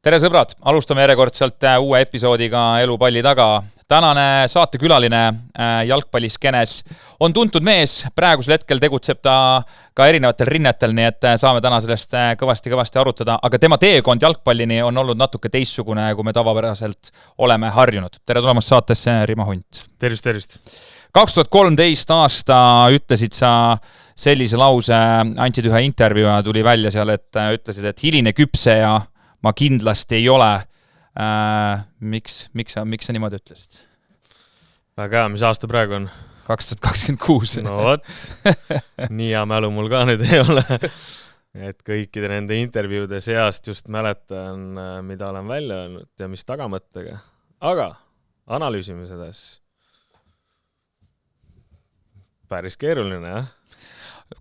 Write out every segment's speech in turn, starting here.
Tere sõbrad, alustame järjekordselt uue episoodiga Elu palli taga. Tänane saatekülaline jalgpalliskenes on tuntud mees, praegusel hetkel tegutseb ta ka erinevatel rinnetel, nii et saame täna sellest kõvasti arutada, aga tema teekond jalgpallini on olnud natuke teistsugune, kui me tavapäraselt oleme harjunud. Tere tulemast saatesse, Rima Hunt. Tervist. 2013 aasta ütlesid sa sellise lause, andsid ühe intervjuu ja tuli välja seal, et ütlesid, et hiline küpseja ma kindlasti ei ole. Miks sa niimoodi ütlesid? Väga hea, mis aasta praegu on? 2026. No vot, nii hea mälu mul ka nüüd ei ole. Et kõikide nende intervjuude seast just mäletan, mida olen välja öelnud ja mis tagamõttega. Aga analüüsime seda. Päris keeruline, jah?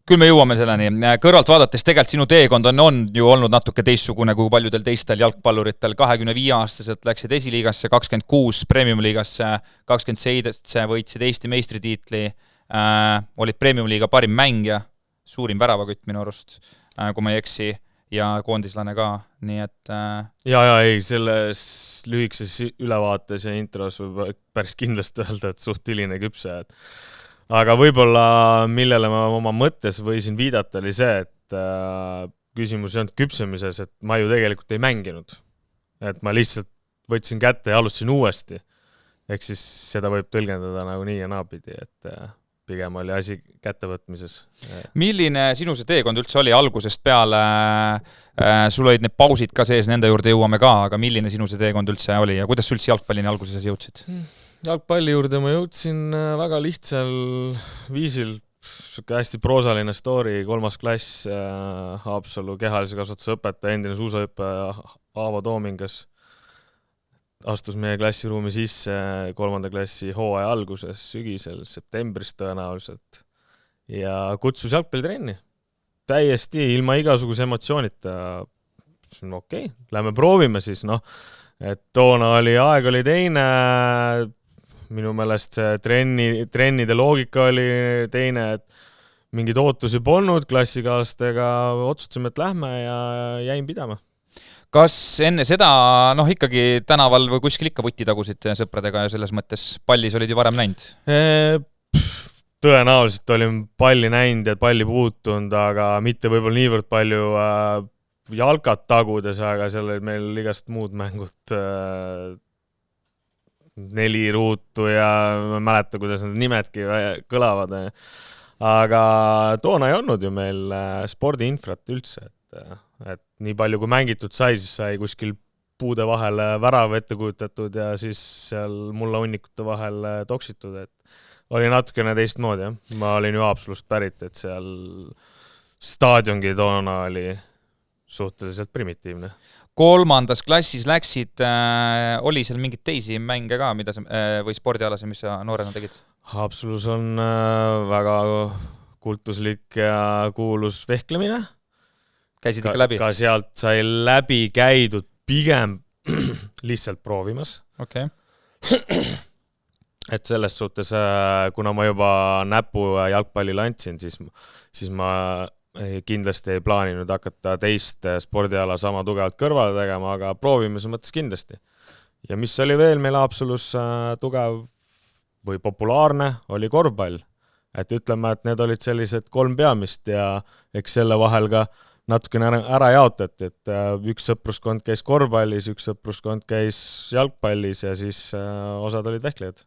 Küll me jõuame selleni. Kõrvalt vaadates tegelikult sinu teekond on ju olnud natuke teistsugune kui paljudel teistel jalgpalluritel. 25-aastaselt läksid esiliigasse, 26 premium-liigasse, 27 võitsid Eesti meistritiitli, olid premium-liiga parim mängija, suurim väravakütt minu arust, kui ma ei eksi, ja koondislane ka. Nii et... ei, selles lühikeses ülevaates ja intros võib päris kindlasti öelda, et suht hiline küpse, aga võib-olla, millele ma oma mõttes võisin viidata, oli see, et küsimus ei olnud küpsemises, et ma ju tegelikult ei mänginud. Et ma lihtsalt võtsin kätte ja alustasin uuesti. Ehk siis seda võib tõlgendada nagu nii ja naapidi, et pigem oli asi kättevõtmises. Milline sinu see teekond üldse oli algusest peale? Sul olid need pausid ka sees, nende juurde jõuame ka, aga milline sinu see teekond üldse oli ja kuidas sul üldse jalgpallini alguses jõudsid? Jalgpalli juurde ma jõudsin väga lihtsal viisil, hästi proosaline story, 3. klass, Haapsalu kehalise kasvatuse õpetaja, endine suusahüppaja Aavo Toomingas astus meie klassiruumi sisse 3. klassi hooaja alguses, sügisel, septembris tõenäoliselt ja kutsus jalgpallitrenni. Täiesti ilma igasuguse emotsioonita. Okei, lähme proovime siis, et toona aeg oli teine, minu meelest see trennide loogika oli teine, et mingid ootusi polnud klassikaalastega, otsustasime, et lähme ja jäin pidama. Kas enne seda, ikkagi tänaval või kuskil ikka võtti tagusid sõpradega ja selles mõttes pallis olid ju varem näinud? Tõenäoliselt olin palli näinud ja palli puutunud, aga mitte võib-olla niivõrd palju jalkat tagudes, aga seal oli meil igast muud mängud 4 ruutu ja ma ei mäleta, kuidas need nimedki kõlavad. Aga toona ei olnud ju meil spordiinfrat üldse, et nii palju kui mängitud sai, siis sai kuskil puude vahel värav ette kujutatud ja siis seal mulla hunnikute vahel toksitud, et oli natukene teistmoodi. Ma olin ju Haapsalust pärit, et seal staadiongi toona oli suhteliselt primitiivne. 3. klassis läksid, oli seal mingid teisi mänge ka, või spordialase, mis sa noorena tegid? Haapsalus on väga kultuslik ja kuulus vehklemine. Käisid ikka läbi? Ka sealt sai läbi käidud pigem lihtsalt proovimas. Okay. Et selles suhtes, kuna ma juba näpu jalgpallile andsin, siis ma kindlasti ei plaaninud hakata teist spordiala sama tugevalt kõrvale tegema, aga proovimise mõttes kindlasti. Ja mis oli veel meil Haapsalus tugev või populaarne, oli korvpall. Et ütleme, et need olid sellised 3 peamist ja eks selle vahel ka natukene ära jaotati, et üks sõpruskond käis korvpallis, üks sõpruskond käis jalgpallis ja siis osad olid vehklejad.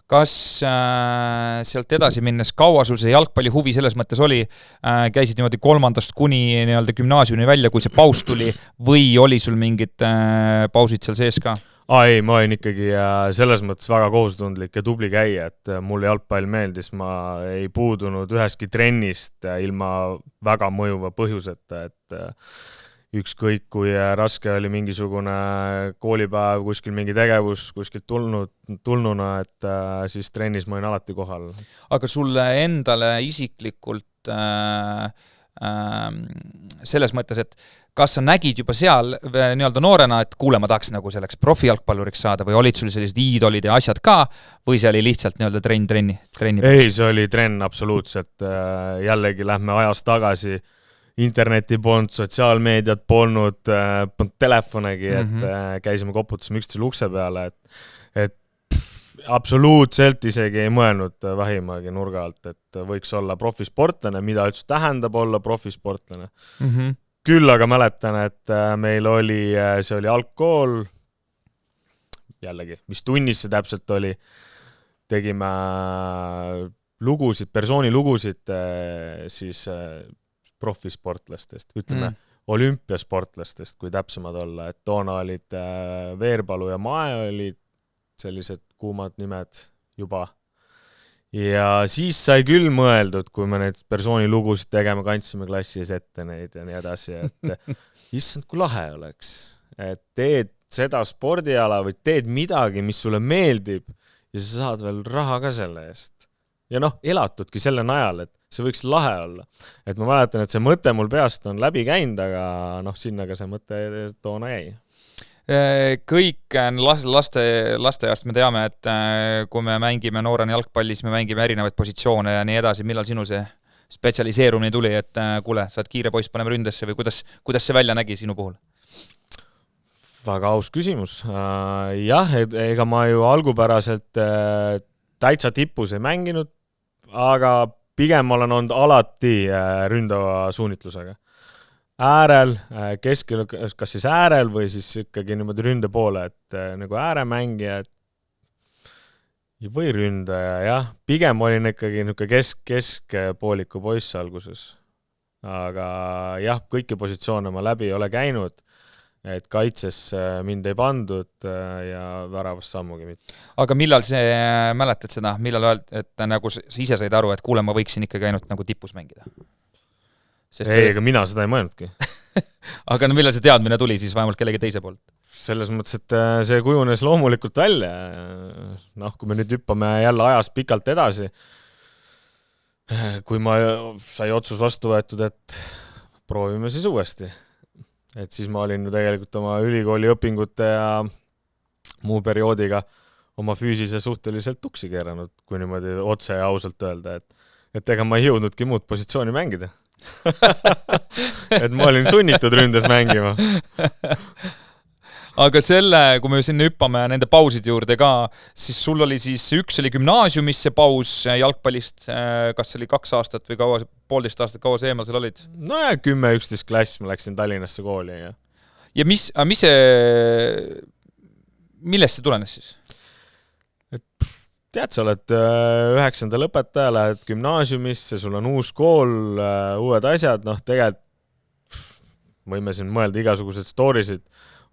Kas sealt edasi minnes kaua sul see jalgpalli huvi selles mõttes oli, käisid niimoodi 3. kuni gümnaasiumi välja, kui see paus tuli, või oli sul mingid pausid seal sees ka? Ei, ma olin ikkagi selles mõttes väga kohustundlik ja tubli käia, et mulle jalgpall meeldis, ma ei puudunud üheski trennist ilma väga mõjuva põhjuseta, et ükskõik kui raske oli mingisugune koolipäev, kuskil mingi tegevus, kuskilt tulnuna, et siis trennis ma olin alati kohal. Aga sulle endale isiklikult selles mõttes, et kas sa nägid juba seal nii-öelda noorena, et kuule, ma tahaks nagu selleks profijalgpalluriks saada või olid sul sellised iidolid ja asjad ka või see oli lihtsalt nii-öelda trenni? Ei, see oli trenn absoluutselt. Jällegi lähme ajas tagasi. interneti polnud, sotsiaalmeediat polnud, telefonegi, et käisime, koputasime üksteisele ukse peale, et absoluutselt isegi ei mõelnud vähimagi nurga alt, et võiks olla profisportlane, mida üldse tähendab olla profisportlane. Küll aga mäletan, et meil oli, see oli algkool, jällegi, mis tunnis see täpselt oli, tegime lugusid, persoonilugusid siis profisportlastest, ütleme olümpiasportlastest, kui täpsemad olla, et toona olid Veerpalu ja Mae olid sellised kuumad nimed juba. Ja siis sai küll mõeldud, kui me neid persoonilugusid tegema, kandsime klassi ees ette neid ja nii edasi, et issand, kui lahe oleks, et teed seda spordiala või teed midagi, mis sulle meeldib ja sa saad veel raha ka selle eest. Ja elatudki selle najal, et see võiks lahe olla. Et ma mäletan, et see mõte mul peast on läbi käinud, aga sinna ka see mõte toona jäi. Kõik lasteajast me teame, et kui me mängime noorena jalgpallis, me mängime erinevaid positsioone ja nii edasi. Millal sinu see spetsialiseerumine tuli, et kuule, sa oled kiire poiss, paneme ründesse või kuidas see välja nägi sinu puhul? Väga aus küsimus. Jah, ega ma ju algupäraselt täitsa tipus ei mänginud, aga pigem olen olnud alati ründava suunitlusega. Äärel, keskel, kas siis äärel või siis ikkagi niimoodi ründe poole, et nagu ääremängija või ründaja, jah. Pigem olin ikkagi keskpooliku poiss alguses. Aga jah, kõiki positsioone ma läbi ei ole käinud, et kaitses mind ei pandud ja väravas sammugi mitte. Aga millal mäletad seda, millal et nagu sa ise said aru, et kuule, ma võiksin ikkagi ainult nagu tipus mängida? Ega mina seda ei mõelnudki. Aga millal see teadmine tuli siis vähemalt kellegi teise poolt? Selles mõttes, et see kujunes loomulikult välja. Kui me nüüd hüppame jälle ajas pikalt edasi, kui ma sai otsus vastu võetud, et proovime siis uuesti. Et siis ma olin ju tegelikult oma ülikooli õpingute ja muu perioodiga oma füüsise suhteliselt tuksi keeranud, kui niimoodi otse ja ausalt öelda, et ega ma ei jõudnudki muud positsiooni mängida. Et ma olin sunnitud ründes mängima. Aga kui me sinna hüppame nende pauside juurde ka, siis sul oli üks oli gümnaasiumis see paus jalgpallist, kas see oli 2 aastat või 1,5 aastat, kaua see eemal seal olid? No ja 10-11 klass ma läksin Tallinnasse kooli. Ja mis millest see tulenes siis? Tead, sa oled 9. õpetaja, lähed gümnaasiumisse, sul on uus kool, uued asjad, tegelikult võime siin mõelda igasugused storysid,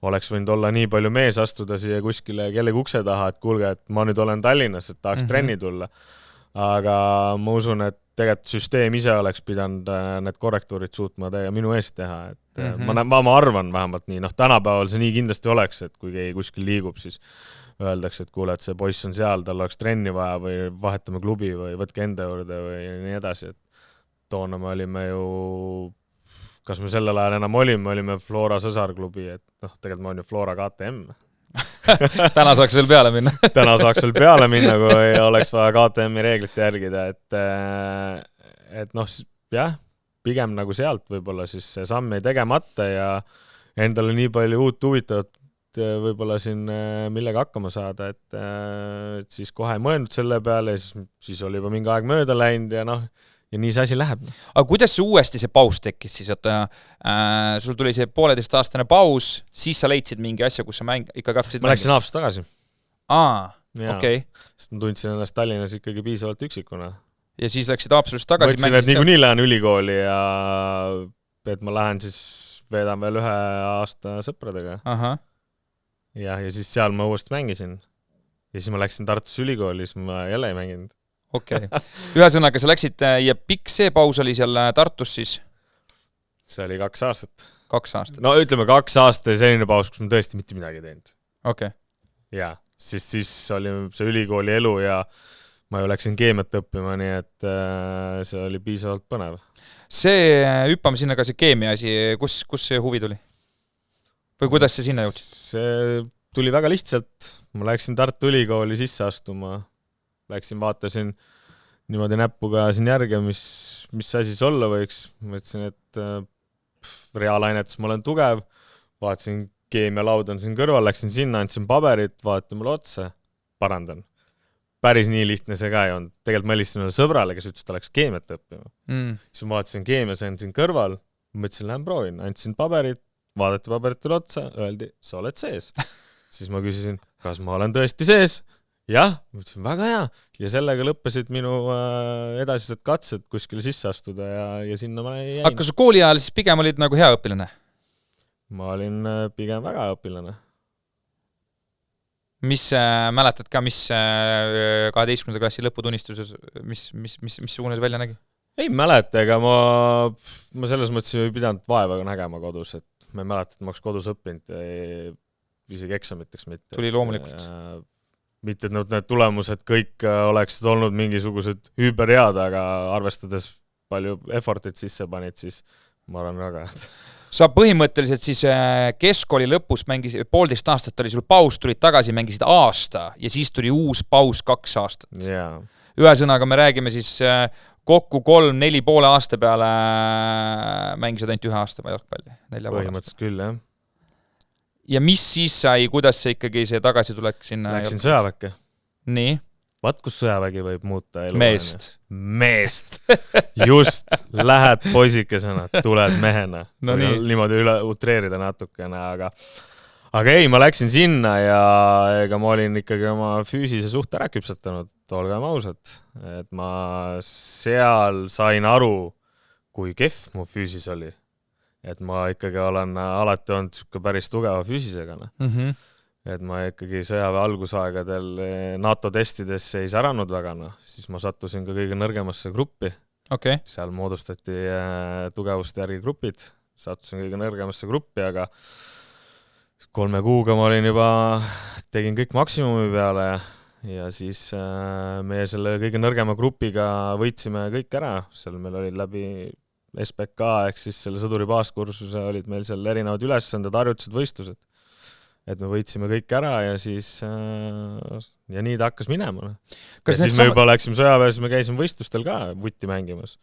oleks võinud olla nii palju mees astuda siia kuskile kellegi ukse taha, et kuulge, et ma nüüd olen Tallinnas, et tahaks trenni tulla. Aga ma usun, et tegelikult süsteem ise oleks pidanud need korrektuurid suutma minu eest teha. Et ma arvan vähemalt nii, tänapäeval see nii kindlasti oleks, et kui keegi kuskil liigub, siis öeldakse, et kuule, et see poiss on seal, tal oleks trenni vaja või vahetame klubi või võtke enda juurde või nii edasi. Et toona me olime ju, kas me sellel ajal enam olime Flora sõsarklubi, et tegelikult ma olen ju Flora KTM. Täna saaks veel peale minna. Täna saaks veel peale minna, kui oleks vaja KTM-i reeglite järgida, et jah, pigem nagu sealt võib-olla siis see samm ei tegemata ja endale nii palju uut huvitavat võib-olla siin millega hakkama saada, et siis kohe ei mõelnud selle peale ja siis oli juba mingi aeg mööda läinud ja ja nii see asi läheb. Aga kuidas see uuesti see paus tekkis siis, et sul tuli see 1,5-aastane paus, siis sa leidsid mingi asja, kus sa ikka katsid ma läksin Haapsast tagasi. Okei. Sest ma tundsin ennast Tallinnas ikkagi piisavalt üksikuna. Ja siis läksid Haapsalust tagasi. Mõtlesin, et niikuinii lähen ülikooli ja et ma lähen siis veedan veel 1 aasta sõpradega. Ja siis seal ma uuesti mängisin. Ja siis ma läksin Tartus ülikooli, siis ma jälle ei mänginud. Okei. Ühesõnaga, sa läksid ja pikk see paus oli seal Tartus siis? See oli 2 aastat. 2 aastat. No ütleme 2 aastat oli selline paus, kus ma tõesti mitte midagi teinud. Okei. Ja, siis oli see ülikooli elu ja ma ju läksin keemiat õppima, nii et see oli piisavalt põnev. Hüppame sinna ka see keemia asi, kus see huvi tuli? Või kuidas see sinna jõudsid? See tuli väga lihtsalt. Ma läksin Tartu ülikooli sisse astuma. Läksin, vaatasin niimoodi näppuga siin järge, mis asi olla võiks. Mõtlesin, et reaalainetes ma olen tugev, vaatasin keemialaud on siin kõrval, läksin sinna, andsin paberit, vaata mulle otsa, parandan. Päris nii lihtne see ka ei olnud. Tegelikult ma helistasin sõbrale, kes ütles, ta läks keemiat õppima. Siis ma vaatasin keemia, sain siin kõrval, mõtlesin, lähen proovin, andsin paberit, vaadati paberitele otsa, öeldi, sa oled sees. Siis ma küsisin, kas ma olen tõesti sees? Jah, mõtlesin, väga hea. Ja sellega lõppesid minu edasised katsed kuskile sisse astuda ja sinna ma jäin. Aga kas kooli ajal siis pigem olid nagu hea õpilane? Ma olin pigem väga õpilane. Mis mäletad ka, mis 12. klassi lõputunnistuses, missugune see välja nägi? Ei mäleta, ega ma selles mõttes ei pidanud vaeva nägema kodus, et ma ei mäleta, et ma oleks kodus õppinud, isegi eksamiteks mitte. Tuli loomulikult. Mitte, et need tulemused kõik oleksid olnud mingisugused hüperhead, aga arvestades palju effortit sisse panid, siis ma arvan väga head. Sa põhimõtteliselt siis keskkooli lõpus mängisid, 1,5 aastat oli sul paus, tulid tagasi, mängisid aasta ja siis tuli uus paus 2 aastat. Yeah. Ühesõnaga me räägime siis kokku 3-4,5 aasta peale mängisid ainult 1 aasta jalgpalli. Põhimõtteliselt küll, jah. Ja mis siis sai, kuidas see ikkagi see tagasi tulek sinna? Läksin sõjaväkke. Nii? Vaat, kus sõjavägi võib muuta elu. Meest. Just. Lähed poisikesena, tuled mehena. No nii. Niimoodi üle utreerida natukene, aga ei, ma läksin sinna ja ega ma olin ikkagi oma füüsise suhte ära küpsetanud, olgem ausad. Et ma seal sain aru, kui kehv mu füüsis oli. Et ma ikkagi olen alati olnud päris tugeva füüsisega. Et ma ikkagi sõjaväe algusaegadel NATO testidesse ei säranud väga, siis ma sattusin ka kõige nõrgemasse gruppi. Okay. Seal moodustati tugevuste järgi grupid, sattusin kõige nõrgemasse gruppi, aga 3 kuuga ma olin juba, tegin kõik maksimumi peale ja siis meie selle kõige nõrgema grupiga võitsime kõik ära. Seal meil olid läbi SPK ehk siis selle sõduri baaskursuse olid meil seal erinevad ülesanded, harjutused, võistlused. Et me võitsime kõik ära ja siis ja nii ta hakkas minema. Ja siis me juba läksime sõjaväes, me käisime võistlustel ka vutti mängimas.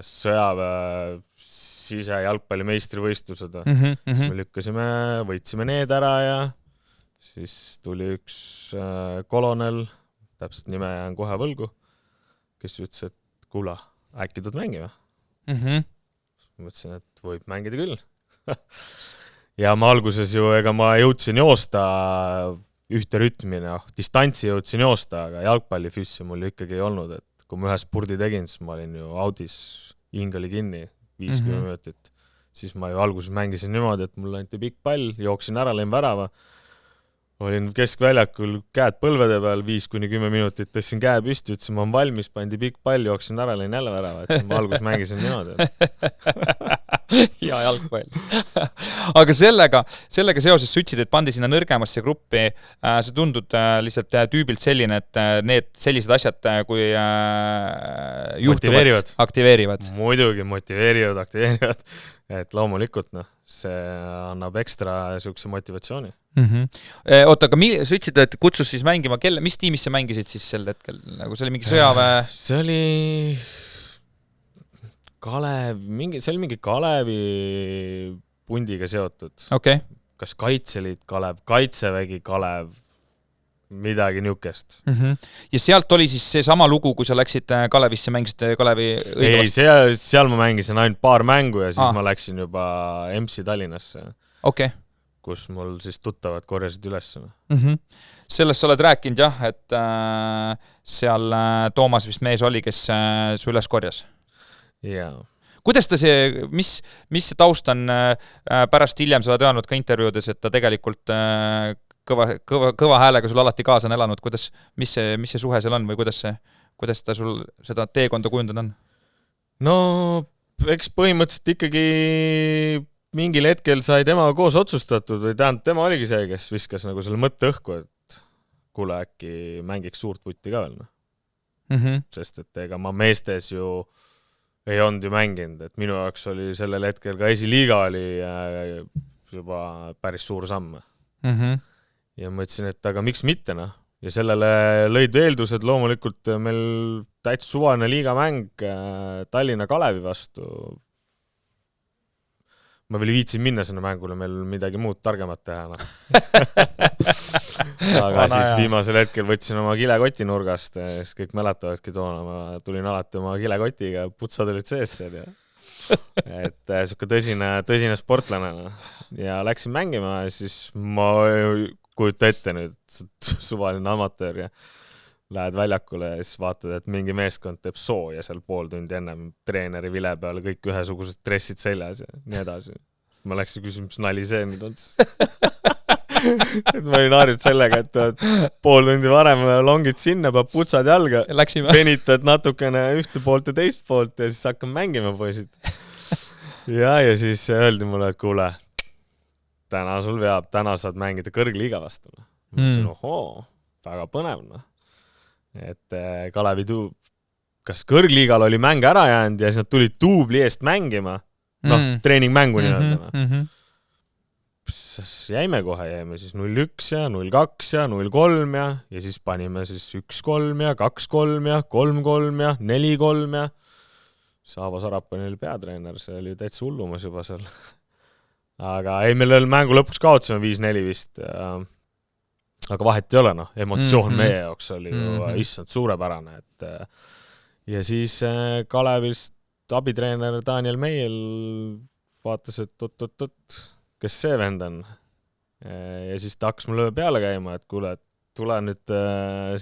Sõjaväe sise jalgpallimeistrivõistlused. Siis me lükkasime, võitsime need ära ja siis tuli üks kolonel, täpselt nime jään kohe võlgu, kes ütles, et kuula, äkki tuud mängima. Mõtlesin, et võib mängida küll. Ja ma alguses ju, ega ma jõudsin joosta ühte rütmini, distantsi jõudsin joosta, aga jalgpallifüüsi mul ju ikkagi ei olnud, et kui ma ühe spurdi tegin, siis ma olin ju audis, hing oli kinni 50 minutit. Siis ma ju alguses mängisin niimoodi, et mul anti pikk pall, jooksin ära, lõin värava. Olin keskväljakul käed põlvede peal 5-10 minutit, tõssin käe püsti, ütlesin, ma on valmis, pandi pikk pall, jooksin ära, lõin jälle värava, et ma alguses mängisin niimoodi. Hea jalgpall. Aga sellega seoses sütsid, et pandi sinna nõrgemasse gruppi, see tundub lihtsalt tüübilt selline, et need sellised asjad, kui juhtuvad, aktiveerivad. Muidugi motiveerivad, aktiveerivad. Et loomulikult, see annab ekstra sihukese motivatsiooni. Oota, aga sa ütlesid, et kutsus siis mängima, mis tiimis sa mängisid siis sel hetkel? Nagu see oli mingi sõjaväe? See oli mingi Kalevi pundiga seotud. Okay. Kas Kaitseliit Kalev, Kaitsevägi Kalev, midagi niukest. Ja sealt oli siis see sama lugu, kui sa läksid Kalevisse, mängisid Kalevi õigevast? Ei, seal ma mängisin ainult paar mängu ja siis ma läksin juba MC Tallinnasse. Okay. Kus mul siis tuttavad korjasid üles. Sellest sa oled rääkinud jah, et seal Toomas vist mees oli, kes su üles korjas? Jaa. Kuidas ta mis see taust on pärast hiljem, sa oled öelnud ka intervjuudes, et ta tegelikult kõva häälega sul alati kaasa on elanud, mis see suhe seal on või kuidas ta sul seda teekonda kujundanud on? No, eks põhimõtteliselt ikkagi mingil hetkel sai temaga koos otsustatud või tähendab, tema oligi see, kes viskas nagu selle mõtte õhku, et kuule äkki mängiks suurt vutti ka veel. Sest et ega ma meestes ju ei olnud ju mänginud, et minu jaoks oli sellel hetkel ka esiliiga oli juba päris suur samm. Ja mõtlesin, et aga miks mitte, ja sellele lõid veeldused loomulikult meil täitsa suvaline liigamäng Tallinna Kalevi vastu. Ma veel viitsin minna sinna mängule, meil midagi muud targemat teha. No. Aga siis viimasel hetkel võtsin oma kilekoti nurgast, siis kõik mäletavadki toona, ma tulin alati oma kilekotiga, putsad olid sees seal. Et siuke tõsine sportlane. No. Ja läksin mängima ja siis ma kujuta ette nüüd suvaline amatöör ja lähed väljakule ja siis vaatad, et mingi meeskond teeb sooja seal pool tundi ennem treeneri vile peale, kõik ühesugused dressid seljas ja nii edasi. Ma läksin küsima, mis nali see nüüd on. Et ma olin harjunud sellega, et pool tundi varem longid sinna, peab putsad jalga, penitad natukene ühte poolt ja teist poolt ja siis hakkame mängima, poisid. Ja siis öeldi mulle, et kuule, täna sul veab, täna saad mängida kõrgliiga vastu. Ma mõtlesin, ohoo, väga põnev. No. Et Kalevi kas kõrgliigal oli mäng ära jäänud ja siis nad tulid duubli eest mängima, treeningmängu nii-öelda. Jäime siis 0-1 ja 0-2 ja 0-3 ja siis panime siis 1-3 ja 2-3 ja 3-3 ja 4-3 ja Saavo Sarapani oli peatreener, see oli täitsa hullumas juba seal. Aga ei, meil mängu lõpuks kaotasime 5-4 vist, aga vahet ei ole, no, emotsioon meie jaoks oli ju issand suurepärane, et ja siis Kalevist abitreener Daniel Meil vaatas, et oot, kes see vend on? Ja siis ta hakkas mulle peale käima, et kuule, tule nüüd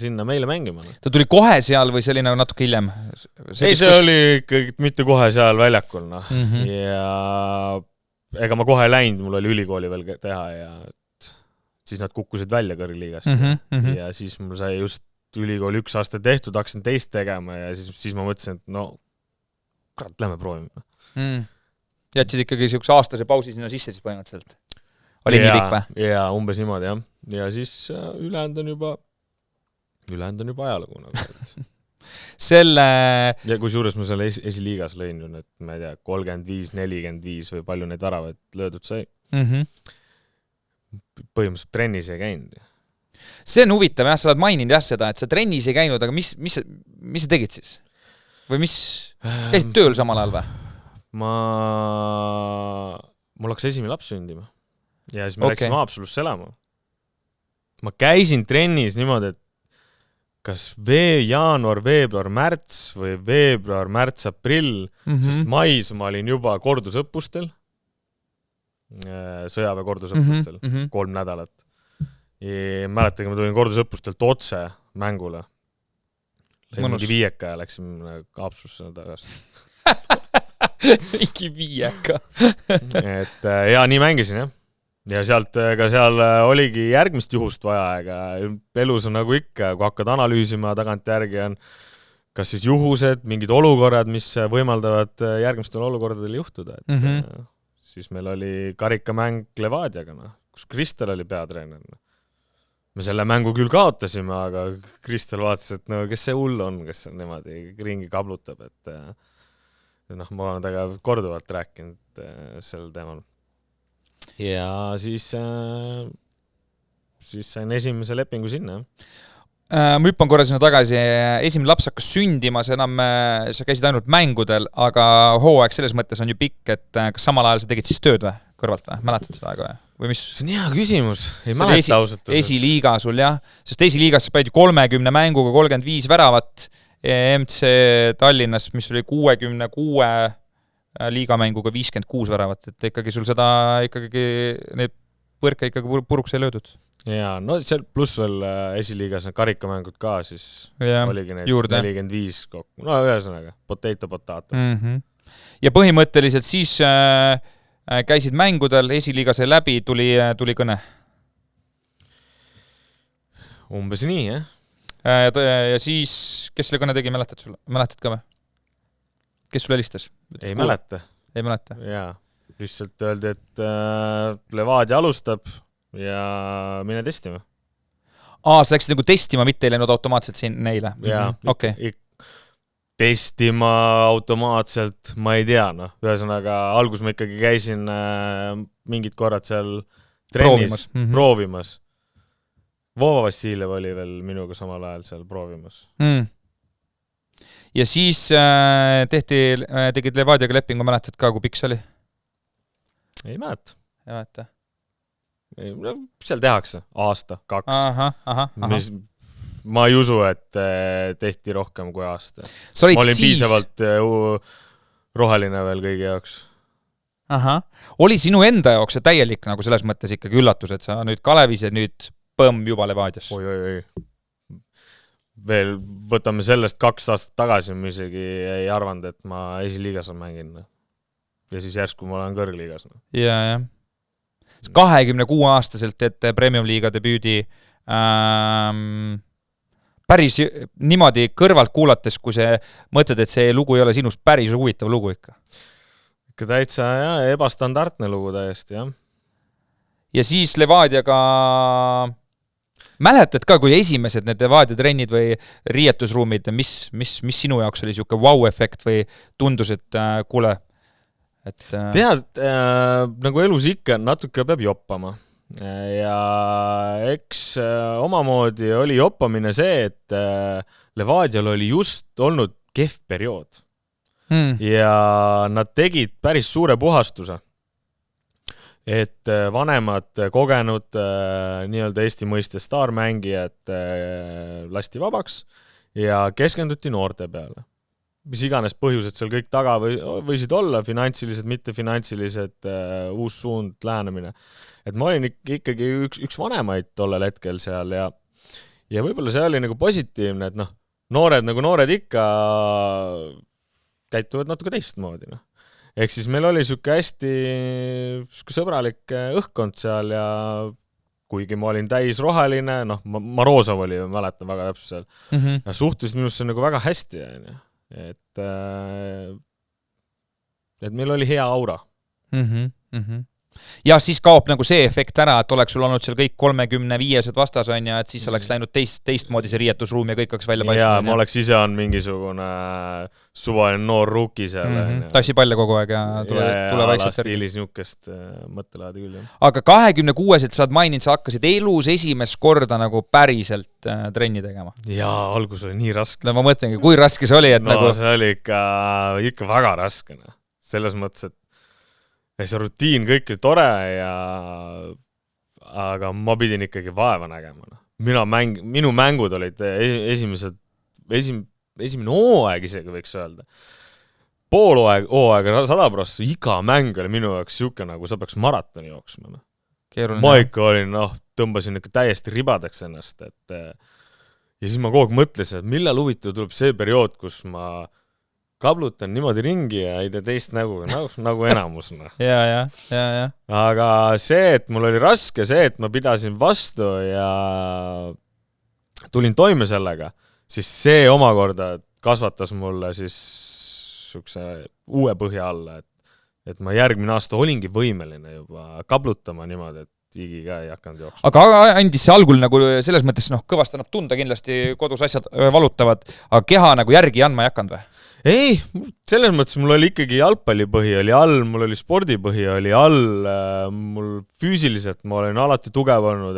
sinna meile mängima. Ta tuli kohe seal või see oli nagu natuke hiljem? See oli ikkagi mitte kohe seal väljakul, noh. Ja ega ma kohe läinud, mul oli ülikooli veel teha ja siis nad kukkusid välja kõrgliigast. Ja siis mul sai just ülikooli 1 aasta tehtud, hakkasin teist tegema ja siis ma mõtlesin, et no, kurat, lähme proovime. Jätsid ikkagi siukse aastase pausi sinna sisse siis põhimõtteliselt? Oli nii pikk või? Ja umbes niimoodi, jah. Ja siis ülejäänud on juba ajalugu. Nagu, ja kui suures ma selle esiliigas lõin, et ma ei tea, 35, 45 või palju neid väravaid löödud sai. Põhimõtteliselt trennis ei käinud. See on huvitav, jah, sa oled maininud seda, et sa trennis ei käinud, aga mis sa tegid siis? Või käisid tööl samal ajal või? Mul hakkas esimene laps sündima. Ja siis me läksime Haapsalusse elama. Ma käisin trennis niimoodi, et kas jaanuar, veebruar, märts või veebruar, märts, aprill, sest mais ma olin juba kordusõppustel, sõjaväe kordusõppustel, 3 nädalat. Ja mäletage, ma tulin kordusõppustelt otse mängule. Lõin mingi 5 ja läksime Haapsalusse tagasi. Mingi 5. Et ja nii mängisin, jah. Ja seal oligi järgmist juhust vaja, aga elus on nagu ikka, kui hakkad analüüsima tagant järgi on kas siis juhused, mingid olukorrad, mis võimaldavad järgmistel olukordadel juhtuda. Et, siis meil oli karikamäng Levadiaga, kus Kristel oli peatreener. Me selle mängu küll kaotasime, aga Kristel vaatas, et no, kes see hull on, kes niimoodi ringi kablutab. Et ma olen temaga korduvalt rääkinud sel teemal. Ja siis sain esimese lepingu sinna. Ma hüppan korra sinna tagasi. Esimene laps hakkas sündima, sa käisid ainult mängudel, aga hooaeg selles mõttes on ju pikk, et kas samal ajal sa tegid siis tööd või? Kõrvalt või? Mäletad seda aega või mis? See on hea küsimus. Ei mäleta ausalt. Esiliiga sul, jah. Sest esiliigas sa panid 30 mänguga 35 väravat. MC Tallinnas, mis oli 66 liigamänguga 56 väravat, et ikkagi sul seda need põrke ikkagi puruks ei löödud. Ja, no seal pluss veel esiliigas need karikamängud ka, siis oligi need juurde. 45 kokku. No ühesõnaga, potato. Ja põhimõtteliselt siis käisid mängudel, esiliiga sai läbi, tuli kõne? Umbes nii, jah. Ja siis, kes selle kõne tegi, mäletad ka või? Kes sulle helistas? Ei mäleta. Ei mäleta? Jaa, lihtsalt öeldi, et Levadia alustab ja mine testima. Sa läksid nagu testima, mitte ei läinud automaatselt siin neile? Jaa, testima automaatselt, ma ei tea, ühesõnaga, algus ma ikkagi käisin mingid korrad seal trennis proovimas. Vova Vassiljev oli veel minuga samal ajal seal proovimas. Ja siis tegid Levadiaga lepingu, mäletad ka, kui pikk see oli? Ei mäleta. Ei mäleta. Seal tehakse aasta, 2. Aha. Ma ei usu, et tehti rohkem kui aasta. Ma olin piisavalt roheline veel kõigi jaoks. Aha. Oli sinu enda jaoks see täielik nagu selles mõttes ikkagi üllatus, et sa nüüd Kalevis ja nüüd põmm juba Levadias? Oi. Veel võtame sellest 2 aastat tagasi, ma isegi ei arvanud, et ma esiliigas on mänginud. Ja siis järsku ma olen kõrgliigas. Ja. 26-aastaselt teete Premium-liiga debüüdi päris niimoodi kõrvalt kuulates, kui see mõtled, et see lugu ei ole sinust päris huvitav lugu ikka. Ikka täitsa ebastandardne lugu täiesti, jah. Ja siis Levadiaga mäletad ka, kui esimesed need Levadia trennid või riietusruumid, mis sinu jaoks oli siuke wow-efekt või tundus, et kuule, et tead, nagu elus ikka natuke peab joppama. Ja eks omamoodi oli joppamine see, et Levadial oli just olnud kehv periood. Ja nad tegid päris suure puhastuse. Et vanemad kogenud nii-öelda Eesti mõiste staarmängijad lasti vabaks ja keskenduti noorte peale. Mis iganes põhjused seal kõik taga võisid olla, finantsilised, mittefinantsilised, uus suund, lähenemine. Et ma olin ikkagi üks vanemaid tollel hetkel seal ja võib-olla see oli nagu positiivne, et noored nagu noored ikka käituvad natuke teistmoodi. Ehk siis meil oli siuke hästi sõbralik õhkkond seal ja kuigi ma olin täis roheline, Marozov oli, mäletan väga täpselt seal, ja suhtusid minusse nagu väga hästi. Et meil oli hea aura. Ja siis kaob nagu see efekt ära, et oleks sul olnud seal kõik 35-sed vastas on ja et siis oleks läinud teistmoodi see riietusruum ja kõik oleks välja paistnud. Ja ma oleks ise on mingisugune suvaline noor ruuki seal. Tassi palle kogu aeg ja tule vaikselt stiilis niukest mõttelaadi küll. Aga 26-selt saad maininud, sa hakkasid elus esimest korda nagu päriselt trenni tegema. Jaa, algus oli nii raske. Ma mõtlengi, kui raske see oli? See oli ikka väga raske. Selles mõttes, et see rutiin kõik oli tore, aga ma pidin ikkagi vaeva nägema. Minu mängud olid esimene hooaeg isegi võiks öelda. Pool hooaega 100%, iga mäng oli minu jaoks siuke, nagu sa peaks maratoni jooksma. Ma ikka olin, tõmbasin ikka täiesti ribadeks ennast. Ja siis ma kogu aeg mõtlesin, et millal huvitav tuleb see periood, kus ma kablutan niimoodi ringi ja ei tee teist nagu enamus. Ja. Aga see, et mul oli raske, see, et ma pidasin vastu ja tulin toime sellega, siis see omakorda kasvatas mulle siis sukse uue põhja alla, et ma järgmine aasta olingi võimeline juba kablutama niimoodi, et tigi ka ei hakanud jooksma. Aga andis see algul nagu selles mõttes, kõvast annab tunda, kindlasti kodus asjad valutavad, aga keha nagu järgi andma ei hakanud või? Ei, selles mõttes mul oli ikkagi jalgpallipõhi oli all, mul oli spordipõhi oli all, mul füüsiliselt ma olen alati tugev olnud,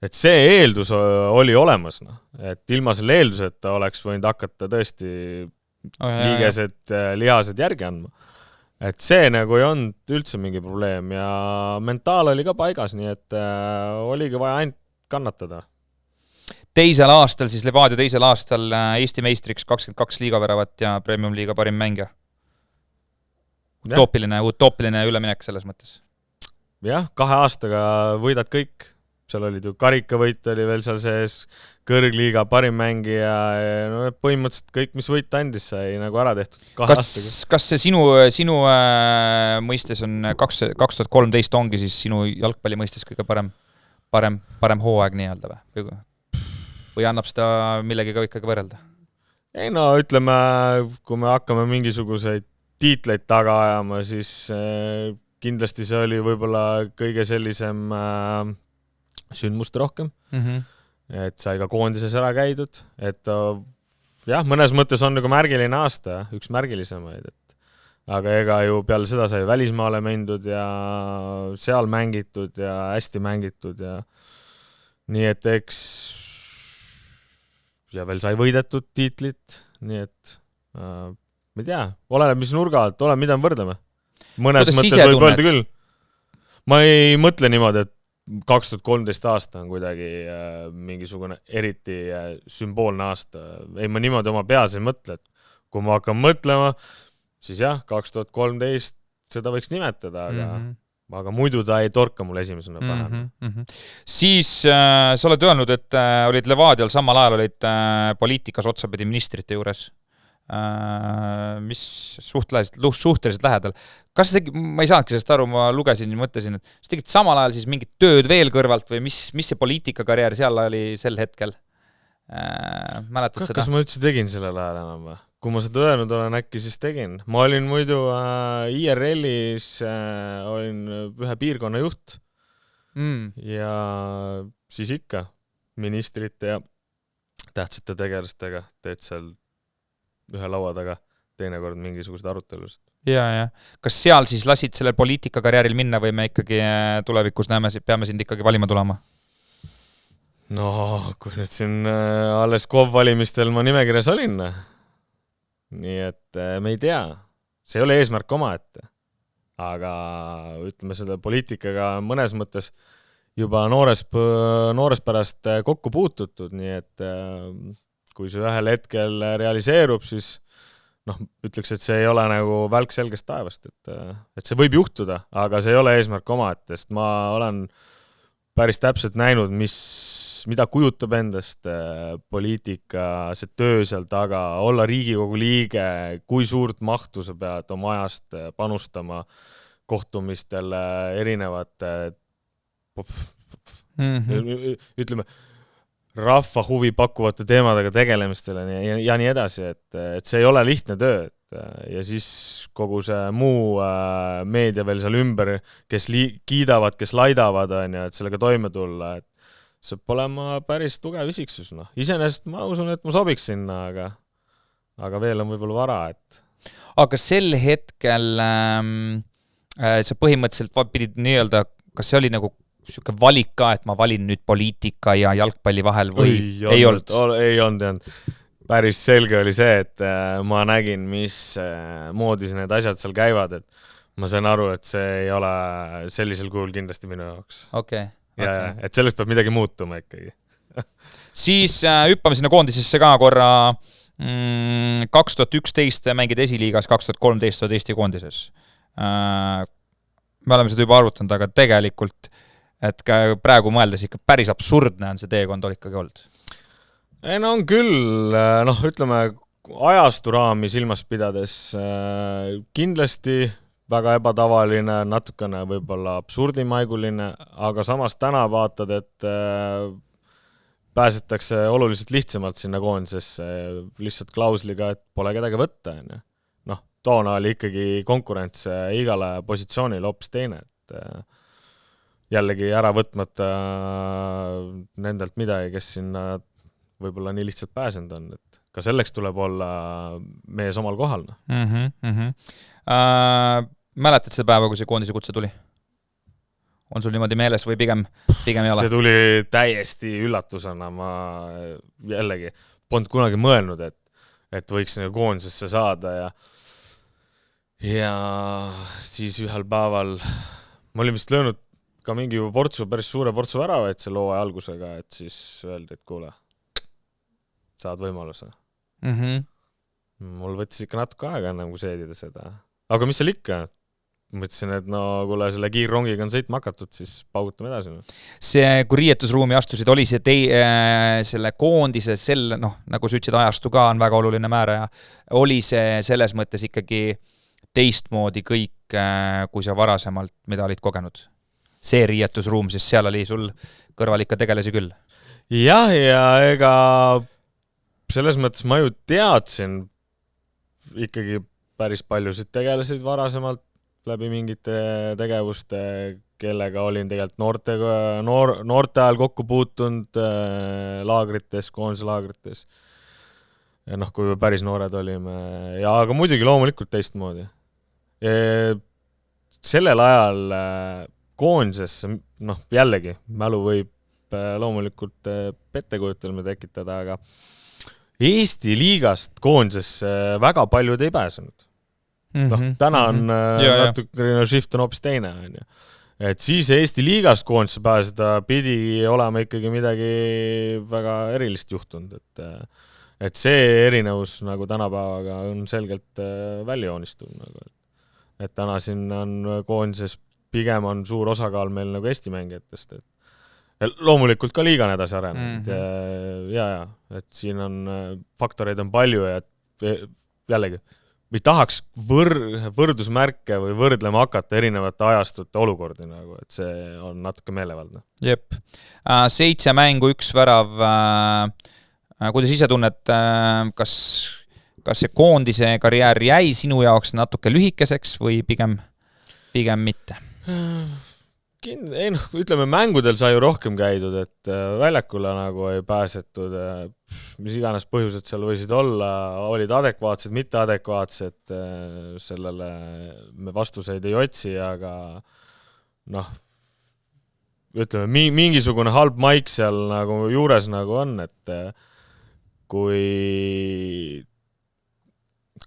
et see eeldus oli olemas. Et ilma selle eelduseta oleks võinud hakata tõesti liigesed, lihased järgi andma. Et see nagu ei olnud üldse mingi probleem ja mentaal oli ka paigas, nii et oligi vaja ainult kannatada. Teisel aastal, siis Levadia teisel aastal Eesti meistriks 22 liigaväravat ja Premium-liiga parim mängija. Utoopiline üleminek selles mõttes. Jah, 2 aastaga võidad kõik. Seal olid ju karikavõit oli veel seal sees, kõrgliiga parim mängija, põhimõtteliselt kõik, mis võit andis, sai nagu ära tehtud 2 aastaga. Kas see sinu mõistes on 2013 ongi siis sinu jalgpalli mõistes kõige parem hooaeg nii-öelda või? Või annab seda millegiga ikkagi võrrelda? Ei ütleme, kui me hakkame mingisuguseid tiitleid taga ajama, siis kindlasti see oli võib-olla kõige sellisem sündmust rohkem. Et sai ka koondises ära käidud. Et jah, mõnes mõttes on nagu märgiline aasta, üks märgilisemaid. Aga ega ju peale seda sai välismaale mindud ja seal mängitud ja hästi mängitud ja nii et eks ja veel sai võidetud tiitlit, nii et ma ei tea, oleneb mis nurga alt, oleneb mida me võrdleme. Mõnes mõttes võib öelda küll. Ma ei mõtle niimoodi, et 2013 aasta on kuidagi mingisugune eriti sümboolne aasta. Ei, ma niimoodi oma peas ei mõtle, et kui ma hakkan mõtlema, siis jah, 2013 seda võiks nimetada, aga muidu ta ei torka mul esimesena pähe. Siis sa oled öelnud, et olid Levadial samal ajal olid poliitikas otsapidi ministrite juures, mis suhteliselt lähedal. Kas ma ei saanudki sellest aru, ma lugesin ja mõtlesin, et sa tegid samal ajal siis mingit tööd veel kõrvalt või mis see poliitikakarjäär seal oli sel hetkel? Mäletad seda? Kas ma üldse tegin sellel ajal enam või? Kui ma seda öelnud olen, äkki siis tegin. Ma olin muidu IRL-is, olin ühe piirkonna juht ja siis ikka ministrite ja tähtsate tegelastega teed seal ühe laua taga teinekord mingisugused arutelusid. Ja. Kas seal siis lasid sellel poliitikakarjääril minna või me ikkagi tulevikus peame sind ikkagi valima tulema? No, kui nüüd siin alles KOV-valimistel ma nimekirjas olin, nii et me ei tea, see ei ole eesmärk omaette, aga ütleme seda poliitikaga mõnes mõttes juba noores pärast kokku puututud, nii et kui see ühel hetkel realiseerub, siis ütleks, et see ei ole nagu välk selgest taevast, et see võib juhtuda, aga see ei ole eesmärk omaette, sest ma olen päris täpselt näinud, mida kujutab endast poliitika, see töö seal taga, olla Riigikogu liige, kui suurt mahtu sa pead oma ajast panustama kohtumistele erinevate ütleme, rahva huvi pakkuvate teemadega tegelemistele ja nii edasi, et see ei ole lihtne töö. Ja siis kogu see muu meedia veel seal ümber, kes kiidavad, kes laidavad, et sellega toime tulla, et see peab olema päris tugev isiksus. Iseenesest ma usun, et ma sobiks sinna, aga veel on võib-olla vara. Aga sel hetkel sa põhimõtteliselt pidid nii-öelda, kas see oli nagu selline valik ka, et ma valin nüüd poliitika ja jalgpalli vahel või ei olnud? Ei olnud. Päris selge oli see, et ma nägin, mis moodi need asjad seal käivad, et ma sain aru, et see ei ole sellisel kujul kindlasti minu jaoks. Okei. Ja, et sellest peab midagi muutuma ikkagi. Siis hüppame sinna koondisesse ka korra 2011 mängid esiliigas, 2013 oled Eesti koondises. Me oleme seda juba arvutanud, aga tegelikult, et praegu mõeldes ikka päris absurdne on see teekond ikkagi olnud. No on küll, ütleme, ajastu raami silmas pidades kindlasti väga ebatavaline, natukene võib-olla absurdimaiguline, aga samas täna vaatad, et pääsetakse oluliselt lihtsamalt sinna koondisesse lihtsalt klausliga, et pole kedagi võtta. Toona oli ikkagi konkurents igale positsioonile hoopis teine, et jällegi ära võtmata nendelt midagi, kes sinna võib-olla nii lihtsalt pääsend on, et ka selleks tuleb olla mees omal kohal. Mäletad seda päeva, kui see koondise kutse tuli? On sul niimoodi meeles või pigem ei ole? See tuli täiesti üllatusena, ma jällegi polnud kunagi mõelnud, et võiks koondisesse saada ja siis ühel päeval ma olin vist löönud ka mingi päris suure portsu väravaid selle hooaja algusega, et siis öeldi, et kuule, saad võimaluse. Mul võttis ikka natuke aega ennem, kui seedida seda. Aga mis seal ikka? Mõtlesin, et kuule, selle kiirrongiga on sõitma hakatud, siis paugutame edasi. See, kui riietusruumi astusid, oli see selle koondise, nagu sa ütlesid, ajastu ka on väga oluline määraja. Oli see selles mõttes ikkagi teistmoodi kõik, kui sa varasemalt, mida olid kogenud? See riietusruum, sest seal oli sul kõrval ikka tegelasi küll. Jah, ja ega selles mõttes ma ju teadsin ikkagi päris paljusid tegelesid varasemalt läbi mingite tegevuste, kellega olin tegelikult noorte ajal kokku puutunud laagrites, koondise laagrites. Ja kui päris noored olime. Ja aga muidugi loomulikult teistmoodi. Sellel ajal koondisesse, jällegi, mälu võib võib loomulikult pettekujutelme tekitada, aga Eesti liigast koondisesse väga paljud ei pääsenud. Täna on natukene shift on hoopis teine, on ju. Et siis Eesti liigast koondisse pääseda pidi olema ikkagi midagi väga erilist juhtunud, et see erinevus nagu tänapäevaga on selgelt välja joonistunud. Nagu. Et täna siin on koondises pigem on suur osakaal meil nagu Eesti mängijatest, et loomulikult ka liiga on edasi arenenud et siin on faktoreid on palju ja jällegi või tahaks võrdusmärke või võrdlema hakata erinevate ajastute olukordi, nagu, et see on natuke meelevaldne. Jep. 7 mängu, 1 värav. Kuidas ise tunned, kas see koondise karjäär jäi sinu jaoks natuke lühikeseks või pigem mitte? Ütleme, mängudel sai ju rohkem käidud, et väljakule nagu ei pääsetud, mis iganes põhjused seal võisid olla, olid adekvaatsed, mitteadekvaatsed, sellele me vastuseid ei otsi, aga ütleme, mingisugune halb maik seal nagu juures nagu on, et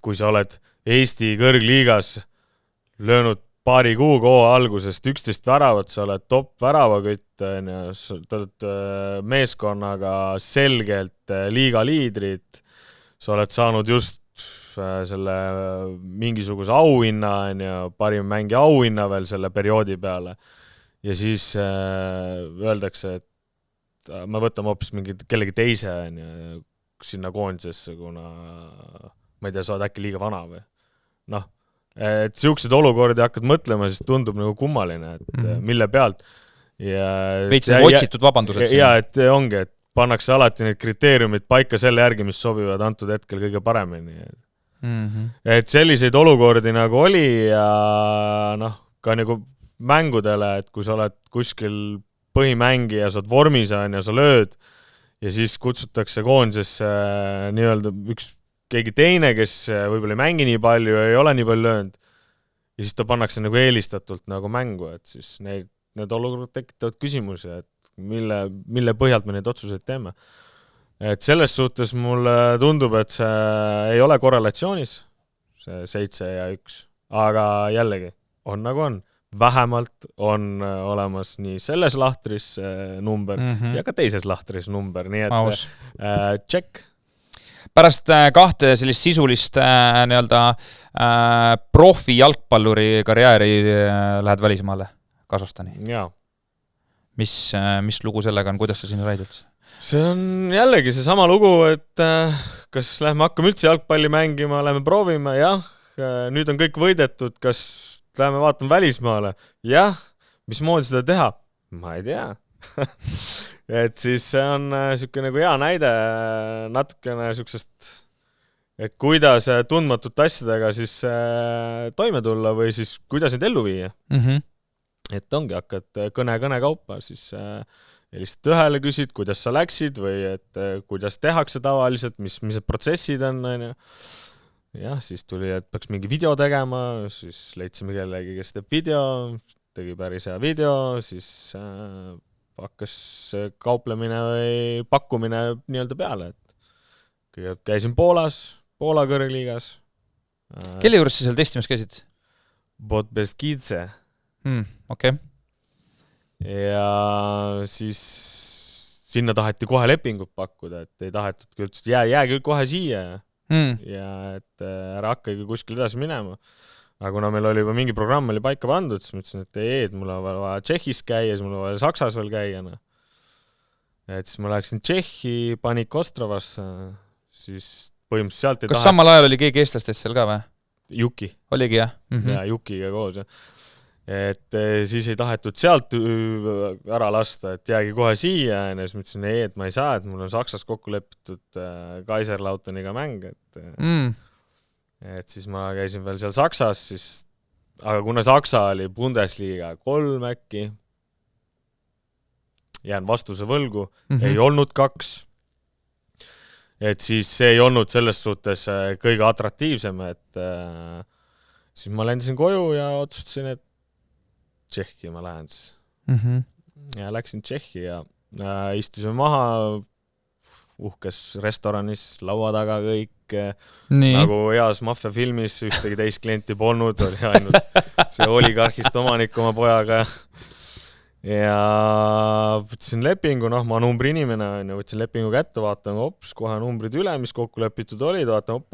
kui sa oled Eesti kõrgliigas löönud paari kuuga algusest 11 väravat, sa oled top väravakütt, sa oled meeskonnaga selgelt liiga liidrid, sa oled saanud just selle mingisuguse auhinna, parim mängi auhinna veel selle perioodi peale ja siis öeldakse, et me võtame hoopis kellegi teise sinna koondisesse, kuna ma ei tea, sa oled äkki liiga vana või et siuksed olukordi hakkad mõtlema, siis tundub nagu kummaline, et mille pealt veits otsitud vabandused et ongi, et pannakse alati need kriteeriumid paika selle järgi, mis sobivad antud hetkel kõige paremini. Et selliseid olukordi nagu oli ja ka nagu mängudele, et kui sa oled kuskil põhimängija, sa oled vormis ja sa lööd ja siis kutsutakse koondisesse nii-öelda keegi teine, kes võib-olla ei mängi nii palju ja ei ole nii palju löönud ja siis ta pannakse nagu eelistatult nagu mängu, et siis need olukorrad tekitavad küsimusi, et mille põhjalt me neid otsuseid teeme. Et selles suhtes mulle tundub, et see ei ole korrelatsioonis, see 7 ja 1, aga jällegi on nagu on. Vähemalt on olemas nii selles lahtris number ja ka teises lahtris number, nii et check. Pärast 2 sellist sisulist profi jalgpalluri karjääri lähed välismaale Kasahstani. Jaa. Mis lugu sellega on, kuidas sa sinna lähed üldse? See on jällegi see sama lugu, et kas lähme hakkame üldse jalgpalli mängima, lähme proovime, jah, nüüd on kõik võidetud, kas lähme vaatame välismaale, jah, mismoodi seda teha? Ma ei tea. Et siis see on niisugune nagu hea näide natukene niisugusest, et kuidas tundmatute asjadega siis toime tulla või siis kuidas neid ellu viia. Et ongi, hakkad kõne kaupa, siis helistad ühele, küsid, kuidas sa läksid või et kuidas tehakse tavaliselt, mis need protsessid on. Jah, siis tuli, et peaks mingi video tegema, siis leidsime kellegi, kes teeb video, tegi päris hea video, siis hakkas kauplemine või pakkumine nii-öelda peale, et käisin Poola kõrgliigas. Kelle juures sa seal testimas käisid? Botbeskidze. Okay. Ja siis sinna taheti kohe lepingut pakkuda, et ei tahetud küll, jää küll kohe siia ja et ära hakkagi kuskil edasi minema. Aga kuna meil oli juba mingi programm oli paika pandud, siis ma ütlesin, et mul on vaja Tšehhis käia, siis mul on vaja Saksas veel käia. Et siis ma läheksin Tšehhi, Panik Ostrovasse, siis põhimõtteliselt sealt ei Kas samal ajal oli keegi eestlastest seal ka või? Juki. Oligi, jah? Ja Jukiga koos, jah. Et siis ei tahetud sealt ära lasta, et jäägi kohe siia, ja siis ma ütlesin, et ma ei saa, et mul on Saksas kokku lepitud Kaiserlautoniga mäng, et siis ma käisin veel seal Saksas, siis, aga kuna Saksa oli Bundesliga 3 äkki, jään vastuse võlgu, ei olnud 2, et siis see ei olnud selles suhtes kõige atraktiivsem, et siis ma lendasin koju ja otsustasin, et Tšehhi ma lähen siis. Ja läksin Tšehhi ja istusime maha uhkes restoranis, laua taga kõik, Nii. nagu heas maffiafilmis, ühtegi teist klienti polnud, oli ainult see oligarhist omanik oma pojaga. Ja võtsin lepingu, ma numbri inimene, võtsin lepingu kätte, vaatan, kohe numbrid üle, mis kokku lepitud olid, vaatan,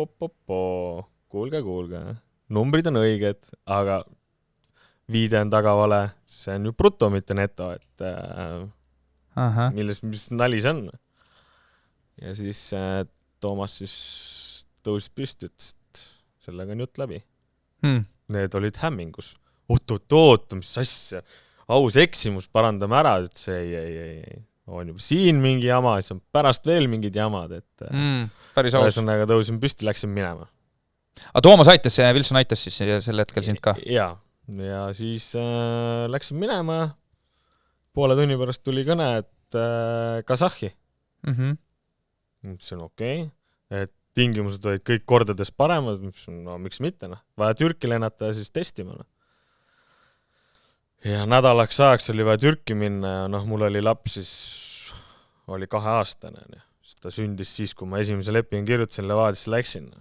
kuulge, numbrid on õiged, aga viide on tagavale, see on ju bruto, mitte neto, et mis nali see on. Ja siis Toomas siis tõusis püsti, et sellega on jutt läbi. Need olid hämmingus. Oot, mis asja, aus eksimus, parandame ära, et ei, on juba siin mingi jama, siis on pärast veel mingid jamad, et päris aus. Ühesõnaga tõusin püsti, läksin minema. Aga Toomas aitas, Wilson aitas siis sel hetkel sind ka? Ja siis läksin minema, poole tunni pärast tuli kõne, et Kasahhi. See on okei, et tingimused olid kõik kordades paremad, miks mitte, vaja Türki lennata ja siis testima. Ja nädalaks ajaks oli vaja Türki minna ja mul oli laps siis, oli 2-aastane, ta sündis siis, kui ma esimese lepingu kirjutasin, Levadisse läksin.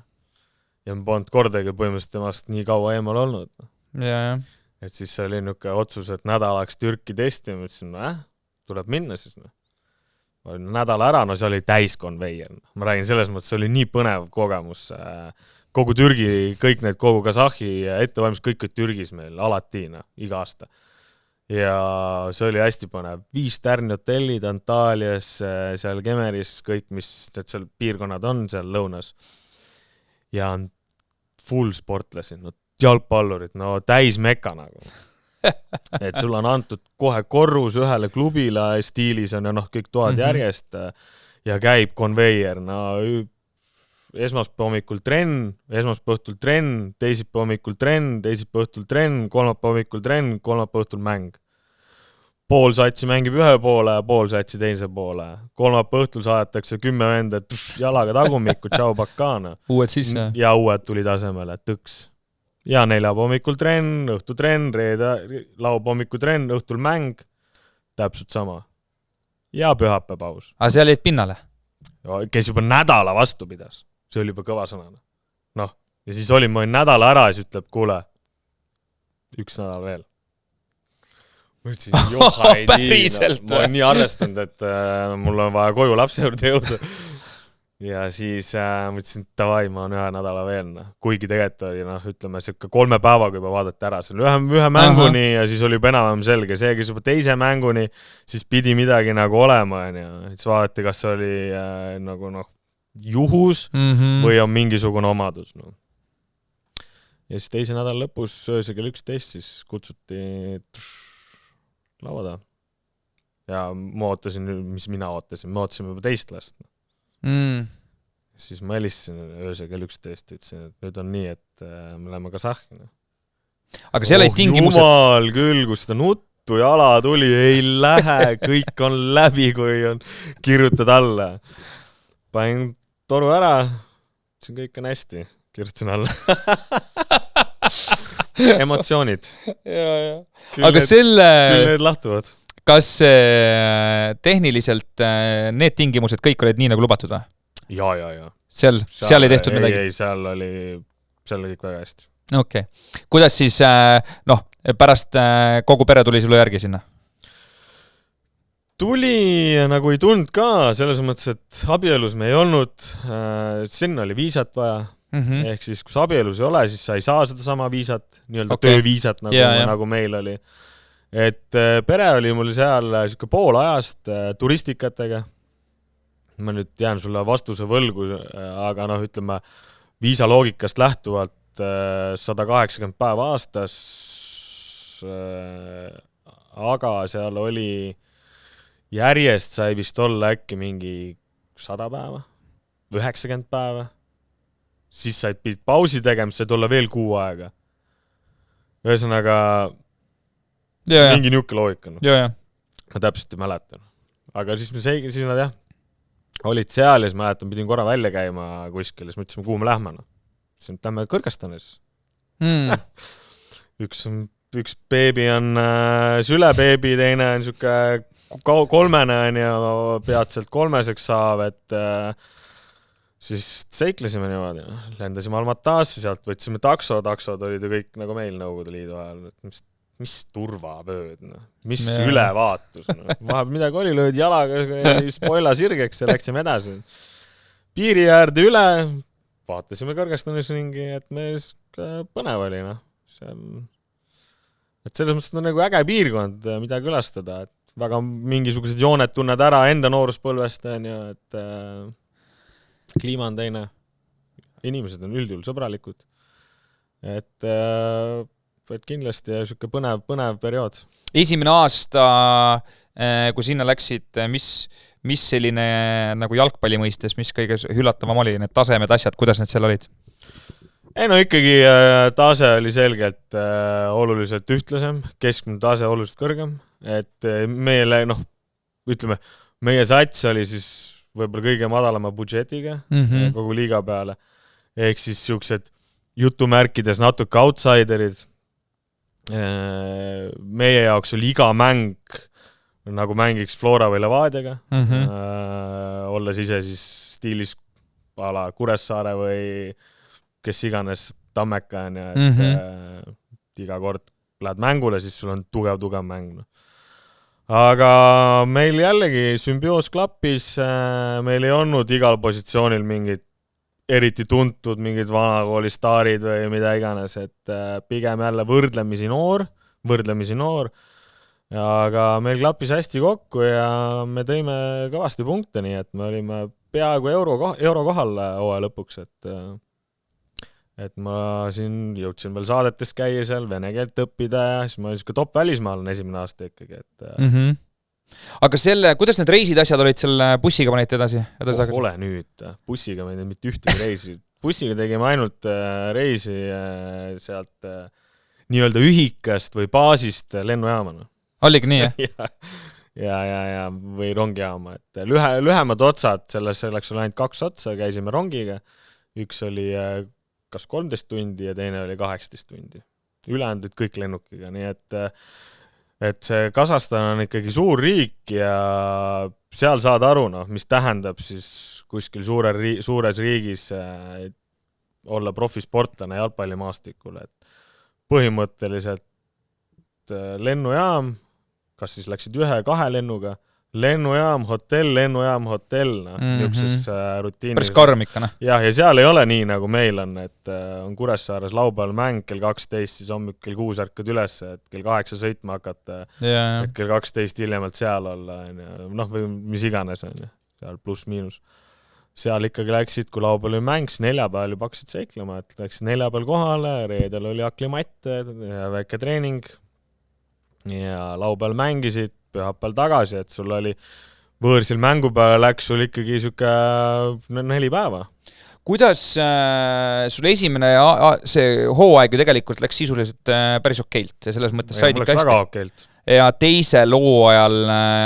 Ja ma polnud kordagi põhimõtteliselt temast nii kaua eemal olnud. Et siis see oli niisugune otsus, et nädalaks Türki testima, ütlesin, tuleb minna siis. Nädal ära, see oli täiskonveier. Ma räägin selles mõttes, see oli nii põnev kogemus. Kogu Türgi, kõik need kogu Kasahhi ettevalmis, kõik olid Türgis meil alati, iga aasta. Ja see oli hästi põnev. 5 tärni hotellid Antaalias, seal Kemeris, kõik, mis seal piirkonnad on seal lõunas. Ja on full sportlasid, jalgpallurid, täis meka nagu. Et sul on antud kohe korrus ühele klubile stiilis on ja kõik toad järjest ja käib konveier. Esmaspäeva hommikul trenn, esmaspäeva õhtul trenn, teisipäeva hommikul trenn, teisipäeva õhtul trenn, kolmapäeva hommikul trenn, kolmapäeva õhtul mäng. Pool satsi mängib ühe poole ja pool satsi teise poole. Kolmapäeva õhtul saadetakse 10 venda jalaga tagumikku, tšau bakkaana. Uued sisse. Ja uued tulid asemele, tõks. Ja neljapäeva hommikul trenn, õhtu trenn, laupäeva hommikul trenn, õhtul mäng, täpselt sama. Ja pühapäeva paus. Aga seal jäid pinnale? Kes juba nädala vastu pidas. See oli juba kõva sõnana. Ja siis olin ma nädala ära ja siis ütleb, kuule, 1 nädal veel. Ma ütlesin, päriselt. Ma olen nii arvestanud, et mul on vaja koju lapse juurde jõuda. Ja siis mõtlesin, et davai, ma on 1 nädala veel. Kuigi tegelikult oli, ütleme, 3 päevaga juba vaadati ära. See oli ühe mänguni ja siis oli juba enam selge. See, kes juba teise mänguni, siis pidi midagi nagu olema. Ja siis vaadati, kas see oli nagu juhus või on mingisugune omadus. Ja siis teise nädala lõpus öösel kell 11 siis kutsuti lauada. Ja ma ootasin, mis mina ootasin. Ma ootasin juba teist last. Siis ma helistasin öösel kell 11 ütlesin, et nüüd on nii, et me läheme Kasahhi. Aga seal olid tingimused... Jumal küll, kus ta nuttu jala tuli, ei lähe, kõik on läbi, kui on kirjutad alla. Panin toru ära, ütlesin, kõik on hästi, kirjutasin alla. Emotsioonid. Aga selle... Küll need lahtuvad. Kas tehniliselt need tingimused kõik olid nii nagu lubatud või? Ja. Seal ei tehtud midagi? Ei, seal oli kõik väga hästi. Okei. Kuidas siis, pärast kogu pere tuli sulle järgi sinna? Tuli nagu ei tulnud ka, selles mõttes, et abielus me ei olnud, sinna oli viisat vaja. Ehk siis, kus abielus ei ole, siis sa ei saa seda sama viisat, nii-öelda tööviisat, nagu meil oli. Et pere oli mul seal pool ajast turistikatega. Ma nüüd jään sulle vastuse võlgu, aga ütleme, viisa loogikast lähtuvalt 180 päeva aastas, aga seal oli järjest sai vist olla äkki mingi 100 päeva, 90 päeva. Siis said pidid pausi tegema, said olla veel 6 aega. Ühesõnaga mingi niuke loogika. Ma täpselt ei mäletan. Aga siis nad olid seal ja siis mäletan, pidin korra välja käima kuskil ja siis mõtlesime, kuhu me lähme. Siis lähme Kõrgõzstanis. Üks beebi on sülebeebi, teine on kolmene on ja peatselt kolmeseks saab, et siis seiklesime niimoodi, lendasime Almatasse, sealt võtsime taksod olid ju kõik nagu meil Nõukogude Liidu ajal, mis turvavööd, mis ülevaatus, vahepeal midagi oli, lööd jalaga spoila sirgeks ja läksime edasi. Piiri äärde üle, vaatasime kõrgestunis ringi, et meil põnev oli, et selles mõttes on nagu äge piirkond, mida külastada, et väga mingisugused jooned tunned ära enda nooruspõlvest, et kliima on teine, inimesed on üldjuhul sõbralikud, et kindlasti siuke põnev periood. Esimene aasta, kui sinna läksid, mis selline nagu jalgpalli mõistes, mis kõige üllatavam oli, need tasemed, asjad, kuidas need seal olid? Ei ikkagi tase oli selgelt oluliselt ühtlasem, keskmine tase oluliselt kõrgem, et meile, ütleme, meie sats oli siis võib-olla kõige madalama budžetiga kogu liiga peale, ehk siis siuksed jutumärkides natuke outsiderid. Meie jaoks oli iga mäng nagu mängiks Flora või Levadiaga, olles ise siis stiilis ala Kuressaare või kes iganes Tammeka on ja et iga kord lähed mängule, siis sul on tugev mäng. Aga meil jällegi sümbioos klappis, meil ei olnud igal positsioonil mingid eriti tuntud, mingid vanakooli staarid või mida iganes, et pigem jälle võrdlemisi noor, aga meil klappis hästi kokku ja me tõime kõvasti punkte, nii et me olime peaaegu euro kohal hooaja lõpuks, et ma siin jõudsin veel saadetes käia seal, vene keelt õppida ja siis ma olin top välismaalane esimene aasta ikkagi. Aga kuidas need reisid asjad olid selle bussiga panite edasi? Ole nüüd, bussiga ma ei teinud mitte ühtegi reisi. Bussiga tegime ainult reisi sealt nii-öelda ühikast või baasist lennujaamana. Oligi nii, jah? ja või rongijaama. Et lühemad otsad, selleks oli ainult 2 otsa, käisime rongiga. Üks oli kas 13 tundi ja teine oli 18 tundi. Ülejäänud kõik lennukiga, nii et see Kasahstan on ikkagi suur riik ja seal saad aru, mis tähendab siis kuskil suures riigis olla profisportlane jalgpallimaastikul, et põhimõtteliselt lennujaam, kas siis läksid 1-2 lennuga, lennujaam, hotell, niisuguses rutiinis. Päris karm ikka, Ja seal ei ole nii, nagu meil on, et on Kuressaares laupäeval mäng kell 12, siis hommik kell 6 ärkad üles, et kell 8 sõitma hakata, et kell 12 hiljemalt seal olla, või mis iganes on, seal pluss-miinus. Seal ikkagi läksid, kui laupäeval oli mäng, siis neljapäeval juba hakkasid seiklema, et läksid neljapäeval kohale, reedel oli aklimatt ja väike treening ja laupäeval mängisid, pühapäeval tagasi, et sul oli võõrsil mängupäeva läks sul ikkagi siuke 4 päeva. Kuidas sul esimene see hooaeg ju tegelikult läks sisuliselt päris okeilt ja selles mõttes said ikka hästi. Ja teisel hooajal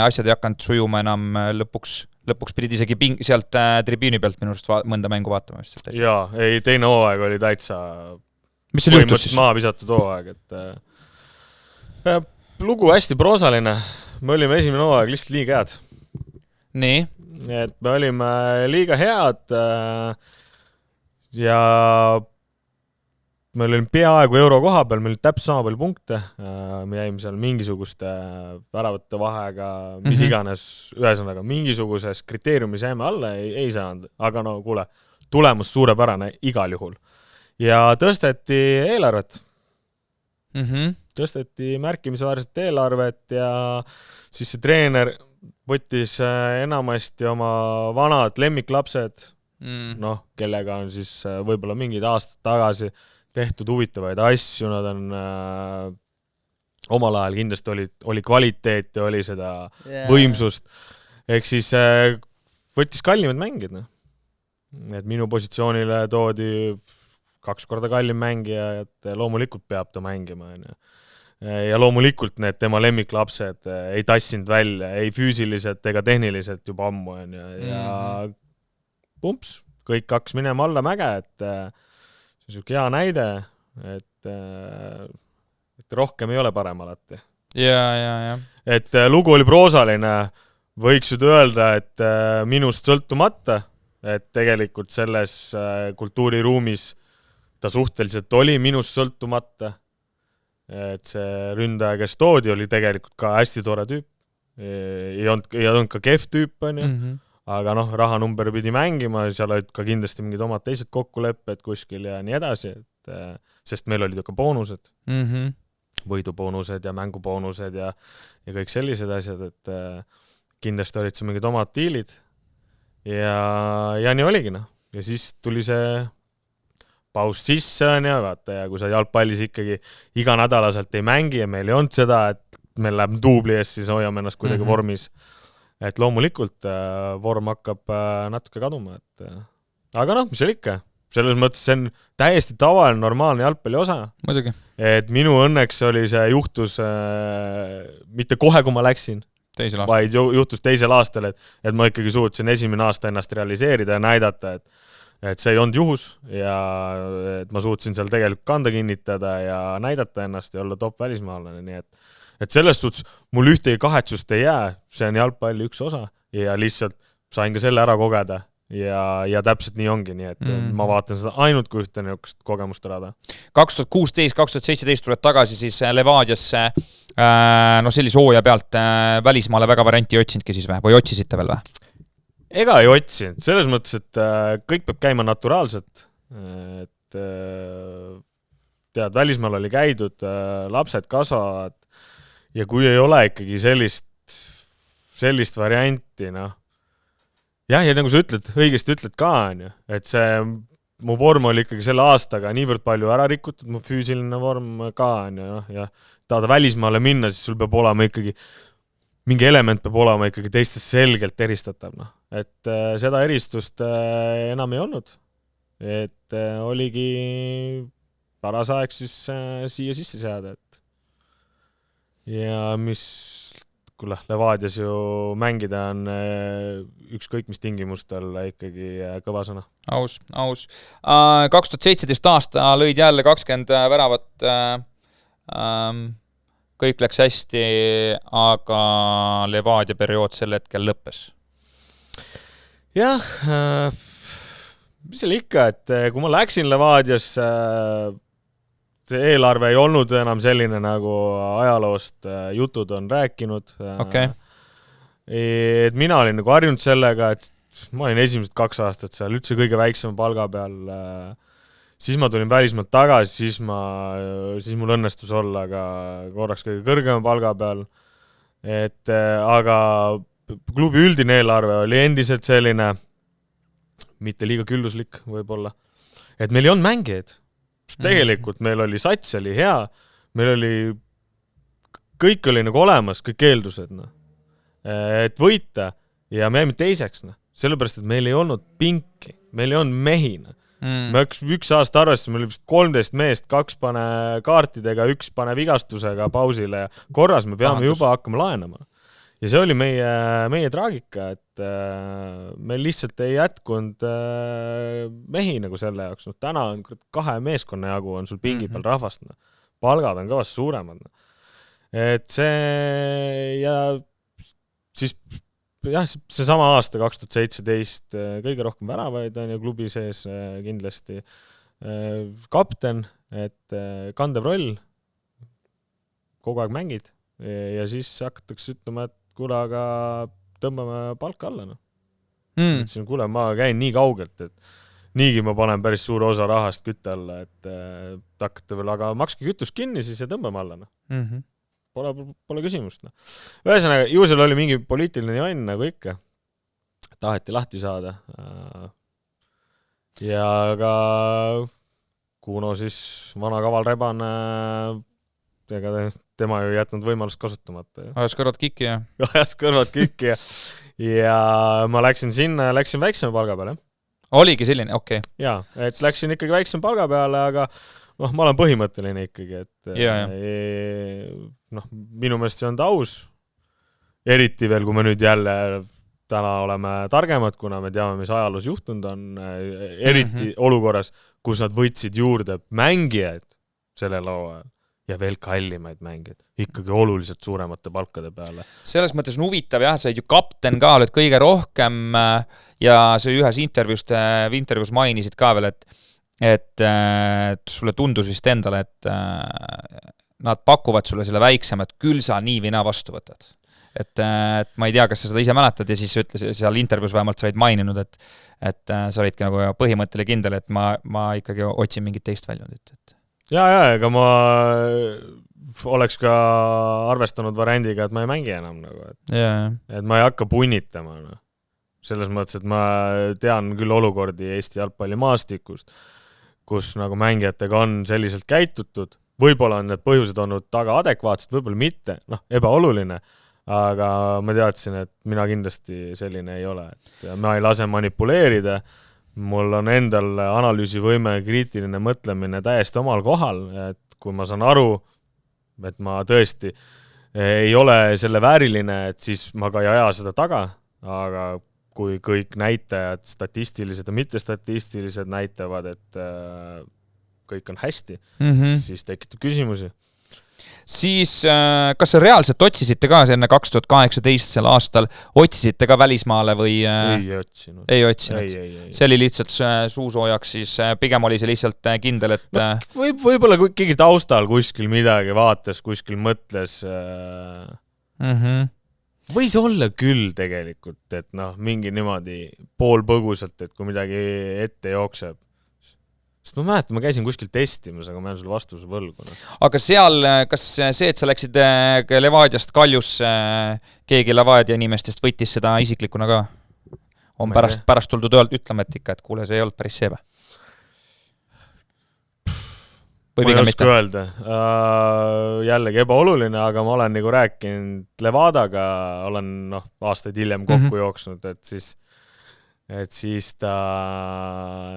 asjad ei hakanud sujuma enam lõpuks pidid isegi sealt tribüüni pealt minu arust mõnda mängu vaatama. Jaa, teine hooaeg oli täitsa mis seal juhtus siis? Maha visatud hooaeg, et lugu hästi proosaline. Me olime esimene hooaeg lihtsalt liiga head. Nii? Et me olime liiga head ja me olime peaaegu euro koha peal, meil oli täpselt sama palju punkte, me jäime seal mingisuguste väravate vahega, mis iganes, ühesõnaga mingisuguses kriteeriumis jäime alla, ei saanud, aga kuule, tulemus suurepärane igal juhul. Ja tõsteti eelarvet. Tõsteti märkimisväärset eelarvet ja siis see treener võttis enamasti oma vanad lemmiklapsed, kellega on siis võib-olla mingid aastad tagasi tehtud huvitavaid asju, nad on omal ajal kindlasti oli kvaliteet ja oli seda võimsust. Ehk siis võttis kallimad mängid. Et minu positsioonile toodi 2 korda kallim mängija, et loomulikult peab ta mängima. Ja loomulikult need tema lemmiklapsed ei tassinud välja, ei füüsiliselt ega tehniliselt juba ammu. Ja pumps, kõik 2 minema alla mäge, et see on hea näide, et rohkem ei ole parem alati. ja. Et lugu oli proosaline, võiks nüüd öelda, et minust sõltumata, et tegelikult selles kultuuriruumis ta suhteliselt oli minust sõltumata, et see ründaja, kes toodi, oli tegelikult ka hästi tore tüüp, ei olnud ka kehv tüüp, on ju, aga noh, rahanumber pidi mängima, seal olid ka kindlasti mingid omad teised kokkulepped kuskil ja nii edasi, sest meil olid ju ka boonused, võiduboonused ja mänguboonused ja kõik sellised asjad, et kindlasti olid see mingid omad diilid ja nii oligi, noh. Ja siis tuli see paus sisse, on ja vaata, ja kui sa jalgpallis ikkagi iganädalaselt ei mängi ja meil ei olnud seda, et meil läheb duubli eest, siis hoiame ennast kuidagi vormis. Et loomulikult vorm hakkab natuke kaduma. Aga noh, mis seal ikka? Selles mõttes see on täiesti tavaline, normaalne jalgpalli osa. Muidugi. Et minu õnneks oli see juhtus mitte kohe, kui ma läksin, vaid juhtus teisel aastal, et ma ikkagi suutsin esimene aasta ennast realiseerida ja näidata, et see ei olnud juhus ja et ma suutsin seal tegelikult kanda kinnitada ja näidata ennast ja olla top välismaalane, nii et selles suhtes mul ühtegi kahetsust ei jää, see on jalgpalli üks osa ja lihtsalt sain ka selle ära kogeda ja täpselt nii ongi, nii et ma vaatan seda ainult kui ühte niisugust kogemust elada. 2016-2017 tuled tagasi siis Levadiasse, no sellise hooaja pealt välismaale väga varianti ei otsinudki siis või otsisite veel või? Ega ei otsinud, selles mõttes, et kõik peab käima naturaalselt, et tead, välismaal oli käidud, lapsed kasvavad ja kui ei ole ikkagi sellist varianti, noh, jah, ja nagu sa õigesti ütled ka, on ju, et see mu vorm oli ikkagi selle aastaga niivõrd palju ära rikutud, mu füüsiline vorm ka, on ju, ja tahada välismaale minna, siis sul peab olema ikkagi mingi element peab olema ikkagi teistest selgelt eristatav, noh. Et seda eristust enam ei olnud. Et oligi paras aeg siis siia sisse seada, et ja mis, kuule, Levadias ju mängida on ükskõik mis tingimustel ikkagi kõva sõna. Aus. 2017 aasta lõid jälle 20 väravat, kõik läks hästi, aga Levadia periood sel hetkel lõppes. Jah, mis oli ikka, et kui ma läksin Levadias, see eelarve ei olnud enam selline, nagu ajaloost jutud on rääkinud. Okay. Et mina olin nagu harjunud sellega, et ma olin esimesed 2 aastat seal üldse kõige väiksema palga peal. Siis ma tulin välismaalt tagasi, siis mul õnnestus olla ka korraks kõige kõrgema palga peal. Aga klubi üldine eelarve oli endiselt selline, mitte liiga külluslik võib-olla. Et meil ei olnud mängijaid. Tegelikult meil oli sats, oli hea, meil oli, kõik oli nagu olemas, kõik eeldused, no. Et võita ja me jäime teiseks, no. Sellepärast, et meil ei olnud pinki, meil ei olnud mehi, no. Me 1 aasta arvestasime, meil oli 13 meest, 2 pane kaartidega, 1 pane vigastusega pausile ja korras me peame juba hakkama laenama. Ja see oli meie traagika, et meil lihtsalt ei jätkunud mehi nagu selle jaoks. No, täna on 2 meeskonna jagu on sul pingi peal rahvast. No. Palgad on kõvasti suuremad. No. Et see ja siis jah, see sama aasta 2017 kõige rohkem väravaid on ju klubi sees kindlasti. Kapten, et kandev roll, kogu aeg mängid ja siis hakatakse ütlema, et kuule, aga tõmbame palka alla. No. Ütlesin, kuule, ma käin nii kaugelt, et niigi ma panen päris suure osa rahast kütte alla, et hakkate veel, aga makske kütus kinni siis ja tõmbame alla. No. Pole küsimust. No. Ühesõnaga, ju seal oli mingi poliitiline jonn, nagu ikka. Taheti lahti saada. Ja ka Kuno siis vana kaval reban ega tema ju jätnud võimalust kasutamata. Ajas kõrvad kikki ja? Ajas kõrvad kikki ja ma läksin väiksema palga peale. Oligi selline, okei. Okay. Jaa, et läksin ikkagi väiksema palga peale, aga ma olen põhimõtteline ikkagi, et minu meelest see on aus. Eriti veel, kui me nüüd jälle täna oleme targemad, kuna me teame, mis ajaloos juhtunud on, eriti olukorras, kus nad võtsid juurde mängijaid selle loo ajal. ja veel kallimaid mängeid, ikkagi oluliselt suuremate palkade peale. Selles mõttes on huvitav jah, sa oled ju kapten ka, oled kõige rohkem ja sa ühes intervjuus mainisid ka veel, et sulle tundus vist endale, et nad pakuvad sulle selle väiksema, et küll sa nii või naa vastu võtad. Et ma ei tea, kas sa seda ise mäletad ja siis ütles seal intervjuus vähemalt sa olid maininud, et sa olidki nagu põhimõttele kindel, et ma ikkagi otsin mingit teist väljundit. Ja, ega ma oleks ka arvestanud variandiga, et ma ei mängi enam nagu, et ma ei hakka punnitama. No. Selles mõttes, et ma tean küll olukordi Eesti jalgpallimaastikus, kus nagu mängijatega on selliselt käitutud, võib-olla on need põhjused olnud taga adekvaatsed, võib-olla mitte, ebaoluline, aga ma teadsin, et mina kindlasti selline ei ole. Et ma ei lase manipuleerida, mul on endal analüüsivõime ja kriitiline mõtlemine täiesti omal kohal, et kui ma saan aru, et ma tõesti ei ole selle vääriline, et siis ma ka ei aja seda taga, aga kui kõik näitajad, statistilised ja mittestatistilised näitavad, et kõik on hästi, siis tekitab küsimusi. Siis kas sa reaalselt otsisite ka enne 2018 sel aastal, otsisite ka välismaale või ei otsinud? Ei otsinud. Ei. See oli lihtsalt suusoojaks, siis pigem oli see lihtsalt kindel, et võib-olla keegi taustal kuskil midagi vaatas, kuskil mõtles võis olla küll tegelikult, et mingi niimoodi poolpõgusalt, et kui midagi ette jookseb. Sest ma mäletan, ma käisin kuskil testimas, aga ma jään sulle vastuse võlgu. Aga seal, kas see, et sa läksid Levadiast Kaljusse, keegi Levadia inimestest võttis seda isiklikuna ka? On pärast tuldud ütlema, et ikka, et kuule, see ei olnud päris seebe. Ma ei oska öelda. Jällegi ebaoluline, aga ma olen nagu rääkinud Levadaga, olen aastaid hiljem kokku jooksnud, et siis ta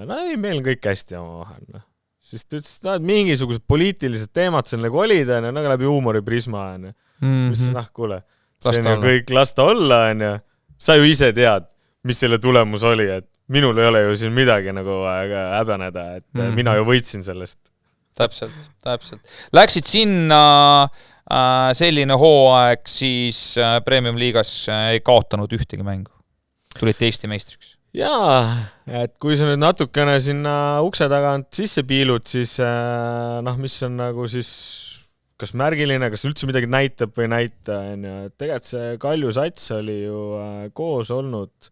meil on kõik hästi oma vahel. Siis ta ütles, et mingisugused poliitilised teemad seal nagu olid, nagu läbi huumoriprisma. Mis kuule, see on ju kõik lasta olla, sa ju ise tead, mis selle tulemus oli, et minul ei ole ju siin midagi nagu häbeneda, et mina ju võitsin sellest. Täpselt. Läksid sinna selline hooaeg, siis Premium liigas ei kaotanud ühtegi mängu. Tulite Eesti meistriks. Jaa, et kui sa nüüd natukene sinna ukse tagant sisse piilud, siis mis on nagu siis kas märgiline, kas üldse midagi näitab või näita. Tegelikult see Kalju sats oli ju koos olnud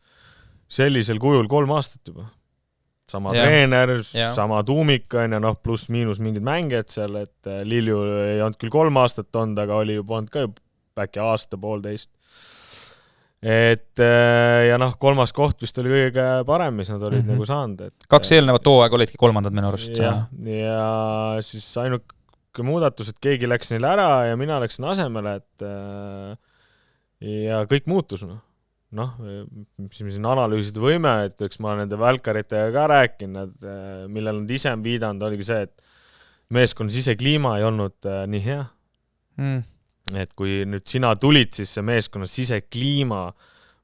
sellisel kujul 3 aastat juba. Sama treener, sama tuumik, pluss miinus mingid mängijad seal, et Lilju ei olnud küll 3 aastat olnud, aga oli juba olnud ka äkki aasta, 1,5. Et ja 3. koht vist oli kõige parem, mis nad olid nagu saanud. Et 2 eelnevat hooaega olidki 3. minu arust. Ja siis ainuke muudatus, et keegi läks neil ära ja mina läksin asemele, et ja kõik muutus. Mis me siin analüüsida võime, et eks ma nende välkaritega ka rääkinud, millel nad ise on viidanud, oligi see, et meeskond sisekliima ei olnud nii hea. Et kui nüüd sina tulid, siis see meeskonna sisekliima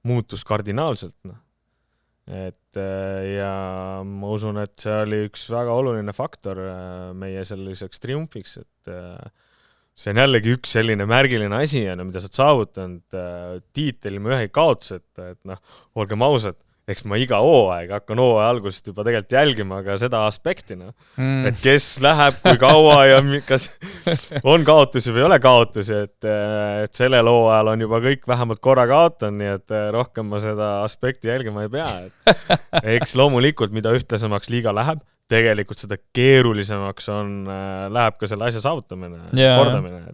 muutus kardinaalselt. Et ja ma usun, et see oli üks väga oluline faktor meie selliseks triumfiks, et see on jällegi üks selline märgiline asi, mida sa oled saavutanud tiitel ilma ühe kaotus, et olgem ausad, eks ma iga hooaeg hakkan hooaja algusest juba tegelikult jälgima ka seda aspekti, et kes läheb, kui kaua ja kas on kaotusi või ei ole kaotusi, et sellel hooajal on juba kõik vähemalt korra kaotan, nii et rohkem ma seda aspekti jälgima ei pea. Eks loomulikult, mida ühtlasemaks liiga läheb, tegelikult seda keerulisemaks läheb ka selle asja saavutamine, kordamine.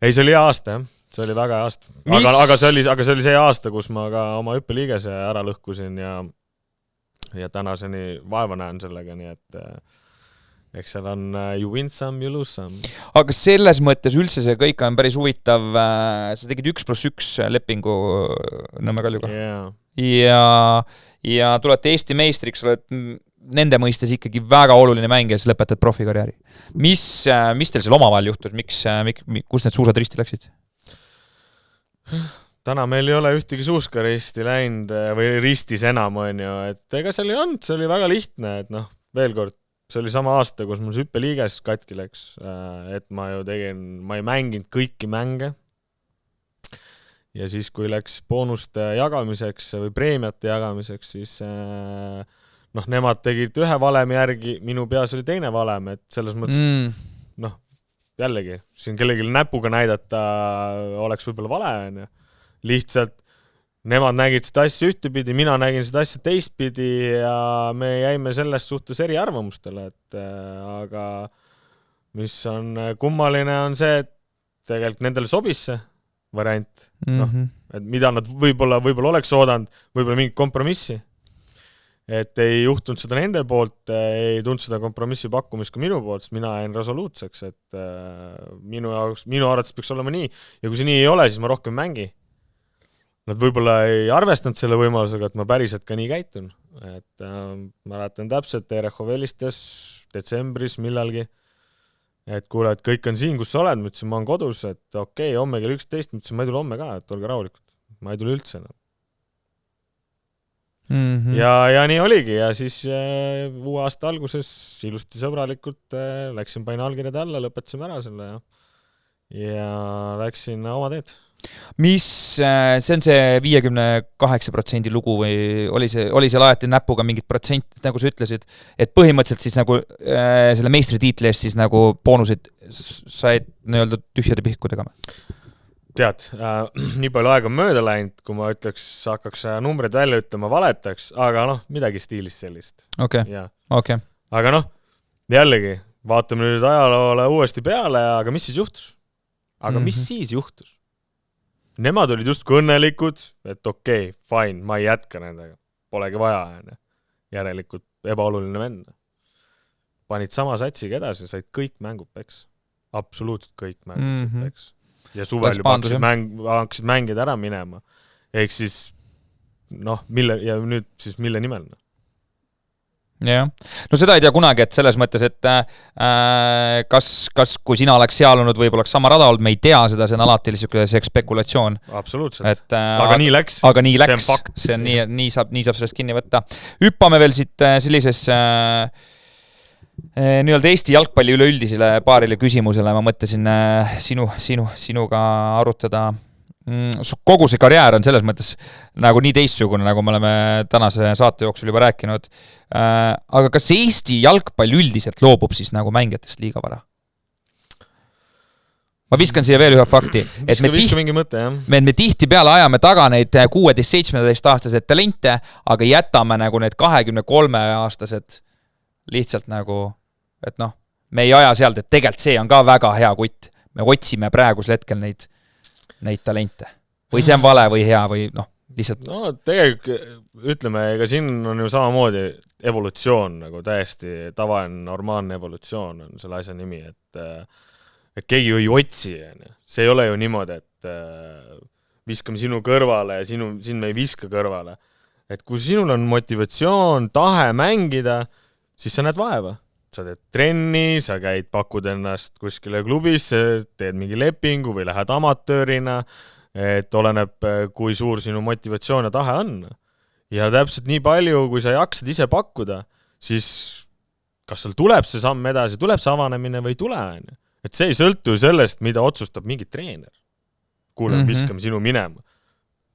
Ei, see oli hea aasta, jah. See oli väga hea aasta. Aga see oli see aasta, kus ma ka oma hüppeliigese ära lõhkusin ja tänaseni vaeva näen sellega, nii et eks seal on you win some, you lose some. Aga selles mõttes üldse see kõik on päris huvitav. Sa tegid 1+1 lepingu Nõmme Kaljuga. Ja tulete Eesti meistriks, oled nende mõistes ikkagi väga oluline mängija, siis lõpetad profikarjääri. Mis teil seal omavahel juhtus? Kus need suusad risti läksid? Täna meil ei ole ühtegi suuskaristi läinud või ristis enam, et ega seal ei olnud, see oli väga lihtne, et veel kord, see oli sama aasta, kus mul see hüppeliiges katki läks, et ma ei mänginud kõiki mänge. Ja siis, kui läks boonuste jagamiseks või preemiate jagamiseks, siis nemad tegid ühe valemi järgi, minu peas oli teine valem, et selles mõttes, jällegi, siin kellelgi näpuga näidata oleks võib-olla vale, on ju. Lihtsalt nemad nägid seda asja ühtepidi, mina nägin seda asja teistpidi ja me jäime sellest suhtes eriarvamustele, aga mis on kummaline on see, et tegelikult nendele sobis see variant, et mida nad võib-olla oleks oodanud, võib-olla mingit kompromissi. Et ei juhtunud seda nende poolt, ei tulnud seda kompromissi pakkumist ka minu poolt, sest mina jäin resoluutseks, et minu arvates peaks olema nii. Ja kui see nii ei ole, siis ma rohkem mängi. Nad võib-olla ei arvestanud selle võimalusega, et ma päriselt ka nii käitun. Et mäletan täpselt, Ereho velistas detsembris millalgi, et kuule, et kõik on siin, kus sa oled, ma ütlesin, ma olen kodus, et okei, homme kell 11, ma ütlesin, ma ei tule homme ka, et olge rahulikud. Ma ei tule üldse enam. Ja nii oligi ja siis uue aasta alguses ilusti sõbralikult läksin panin allkirjad alla, lõpetasime ära selle ja läksin oma teed. Mis see on see 58% lugu või oli seal alati näpuga mingid protsent, nagu sa ütlesid, et põhimõtteliselt siis nagu selle meistritiitli eest siis nagu boonuseid said nii-öelda tühjade pihkudega? Tead, nii palju aega mööda läinud, kui ma ütleks, hakkaks numbreid välja ütlema, valetaks, aga midagi stiilis sellist. Okay. Aga jällegi, vaatame nüüd ajaloole uuesti peale, aga mis siis juhtus? Aga mis siis juhtus? Nemad olid just õnnelikud, et okei, fine, ma ei jätka nendega. Polegi vaja, järelikult ebaoluline vend. Panid sama satsiga edasi, said kõik mängud peks. Absoluutselt kõik mängud peks. Ja suvel juba hakkasid mängid ära minema. Ehk siis, ja nüüd siis mille nimel? Jah. No seda ei tea kunagi, et selles mõttes, et kas kui sina oleks seal olnud, võib oleks sama rada olnud, me ei tea seda, see on alati see spekulatsioon. Absoluutselt. Aga nii läks. See on fakt. See on nii saab sellest kinni võtta. Hüppame veel siit sellises nii-öelda Eesti jalgpalli üleüldisele paarile küsimusele, ma mõtlesin sinuga arutada. Kogu see karjäär on selles mõttes nagu nii teistsugune, nagu me oleme tänase saate jooksul juba rääkinud. Aga kas Eesti jalgpall üldiselt loobub siis nagu mängijatest liiga vara? Ma viskan siia veel ühe fakti. Me tihti peale ajame taga neid 16-17 aastased talente, aga jätame nagu need 23-aastased lihtsalt nagu, et me ei aja sealt, et tegelikult see on ka väga hea kutt. Me otsime praegusel hetkel neid talente. Või see on vale või hea või lihtsalt... Tegelikult ütleme, ega siin on ju samamoodi evolutsioon, nagu täiesti tavaline, normaalne evolutsioon on selle asja nimi, et keegi ju ei otsi. See ei ole ju niimoodi, et viskame sinu kõrvale ja siin me ei viska kõrvale. Et kui sinul on motivatsioon, tahe mängida, siis sa näed vaeva. Sa teed trenni, sa käid, pakud ennast kuskile klubisse, teed mingi lepingu või lähed amatöörina, et oleneb, kui suur sinu motivatsioon ja tahe on. Ja täpselt nii palju, kui sa jaksad ise pakkuda, siis kas sul tuleb see samm edasi, tuleb see avanemine või ei tule. Et see ei sõltu sellest, mida otsustab mingi treener. Kuule, viskame sinu minema.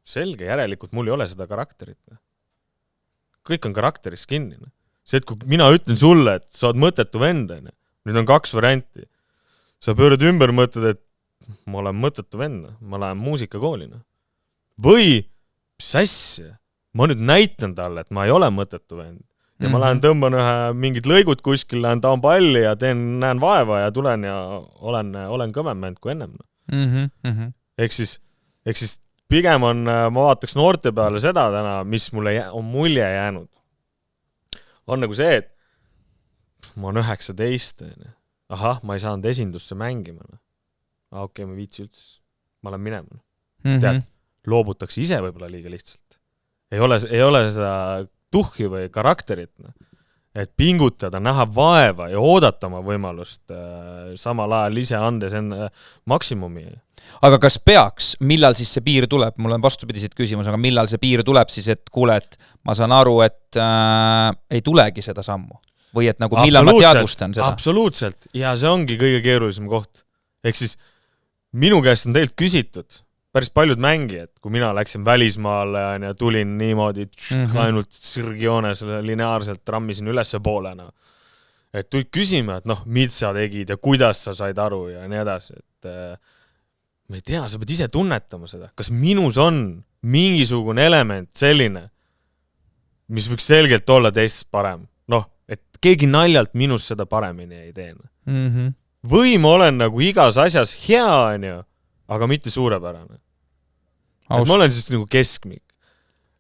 Selge, järelikult mul ei ole seda karakterit. Kõik on karakteris kinni. See, et kui mina ütlen sulle, et sa oled mõttetu vend, nüüd on 2 varianti. Sa pöörad ümber mõtled, et ma olen mõttetu vend, ma lähen muusikakoolina. Või, mis asja, ma nüüd näitan talle, et ma ei ole mõttetu vend. Ja ma lähen tõmban mingid lõigud kuskil, lähen taon palli ja näen vaeva ja tulen ja olen kõvem vend kui ennem. Ehk siis pigem on, ma vaataks noorte peale seda täna, mis mulle on mulje jäänud. On nagu see, et ma olen 19, ahah, ma ei saanud esindusse mängima. Okei, ma viitsi üldse, ma olen minema. Tead, loobutakse ise võib-olla liiga lihtsalt. Ei ole seda tuhhi või karakterit, et pingutada, näha vaeva ja oodata oma võimalust samal ajal ise andes enne maksimumi. Aga kas peaks, millal siis see piir tuleb? Mul on vastupidiseid küsimus, aga millal see piir tuleb siis, et kuule, et ma saan aru, et ei tulegi seda sammu? või et nagu millal ma teadvustan seda? Absoluutselt, ja see ongi kõige keerulisem koht. Ehk siis minu käest on teilt küsitud päris paljud mängijad, kui mina läksin välismaale ja tulin niimoodi ainult sirgjoones lineaarselt rammisin ülesse poolena. Et tuid küsima, et mis sa tegid ja kuidas sa said aru ja nii edasi, et ma ei tea, sa pead ise tunnetama seda. Kas minus on mingisugune element selline, mis võiks selgelt olla teistest parem? Et keegi naljalt minus seda paremini ei tee. Või ma olen nagu igas asjas hea, aga mitte suurepärane. Et ma olen siis nagu keskmik.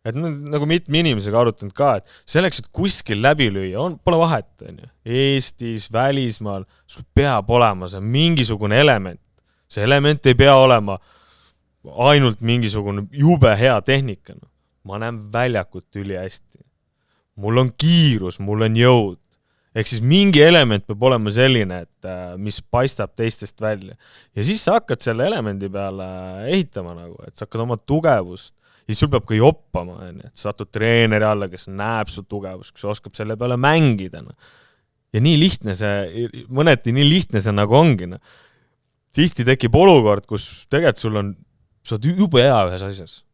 Et nagu mitme inimesega arutanud ka, et selleks, et kuskil läbi lüüa, pole vahet. Eestis, välismaal, sul peab olema see mingisugune element. See element ei pea olema ainult mingisugune jube hea tehnika. Ma näen väljakut üli hästi. Mul on kiirus, mul on jõud. Ehk siis mingi element peab olema selline, et mis paistab teistest välja. Ja siis sa hakkad selle elemendi peale ehitama, et sa hakkad oma tugevust. Ja siis sul peab ka joppama, et sa satud treeneri alla, kes näeb su tugevust, kes oskab selle peale mängida. Ja nii lihtne see, mõneti nii lihtne see nagu ongi. Tihti tekib olukord, kus tegelikult sa oled jube hea ühes asjas.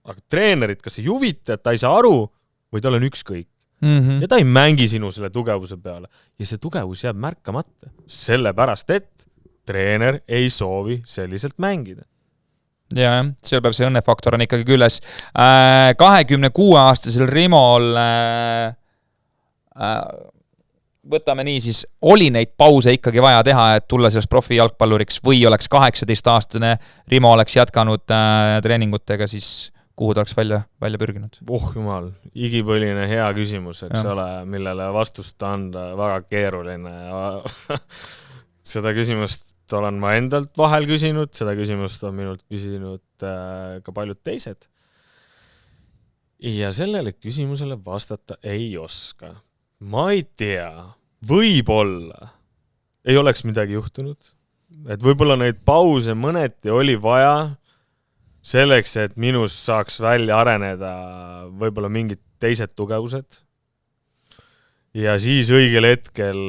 Aga treenerid, kas ei huvita, et ta ei saa aru, või tal on ükskõik. Ja ta ei mängi sinu selle tugevuse peale. Ja see tugevus jääb märkamata. Sellepärast, et treener ei soovi selliselt mängida. Ja, seal peab see õnnefaktor on ikkagi külles. 26-aastasel Rimol võtame nii, siis oli neid pause ikkagi vaja teha, et tulla sellest profi jalgpalluriks või oleks 18-aastane Rimo oleks jätkanud treeningutega, siis kuhu ta oleks välja pürginud? Jumal, igipõline hea küsimus, eks ole, millele vastust anda väga keeruline. Seda küsimust olen ma endalt vahel küsinud, seda küsimust on minult küsinud ka paljud teised. Ja sellele küsimusele vastata ei oska. Ma ei tea, võib-olla ei oleks midagi juhtunud. Et võib-olla neid pause mõneti oli vaja selleks, et minus saaks välja areneda võib-olla mingid teised tugevused ja siis õigel hetkel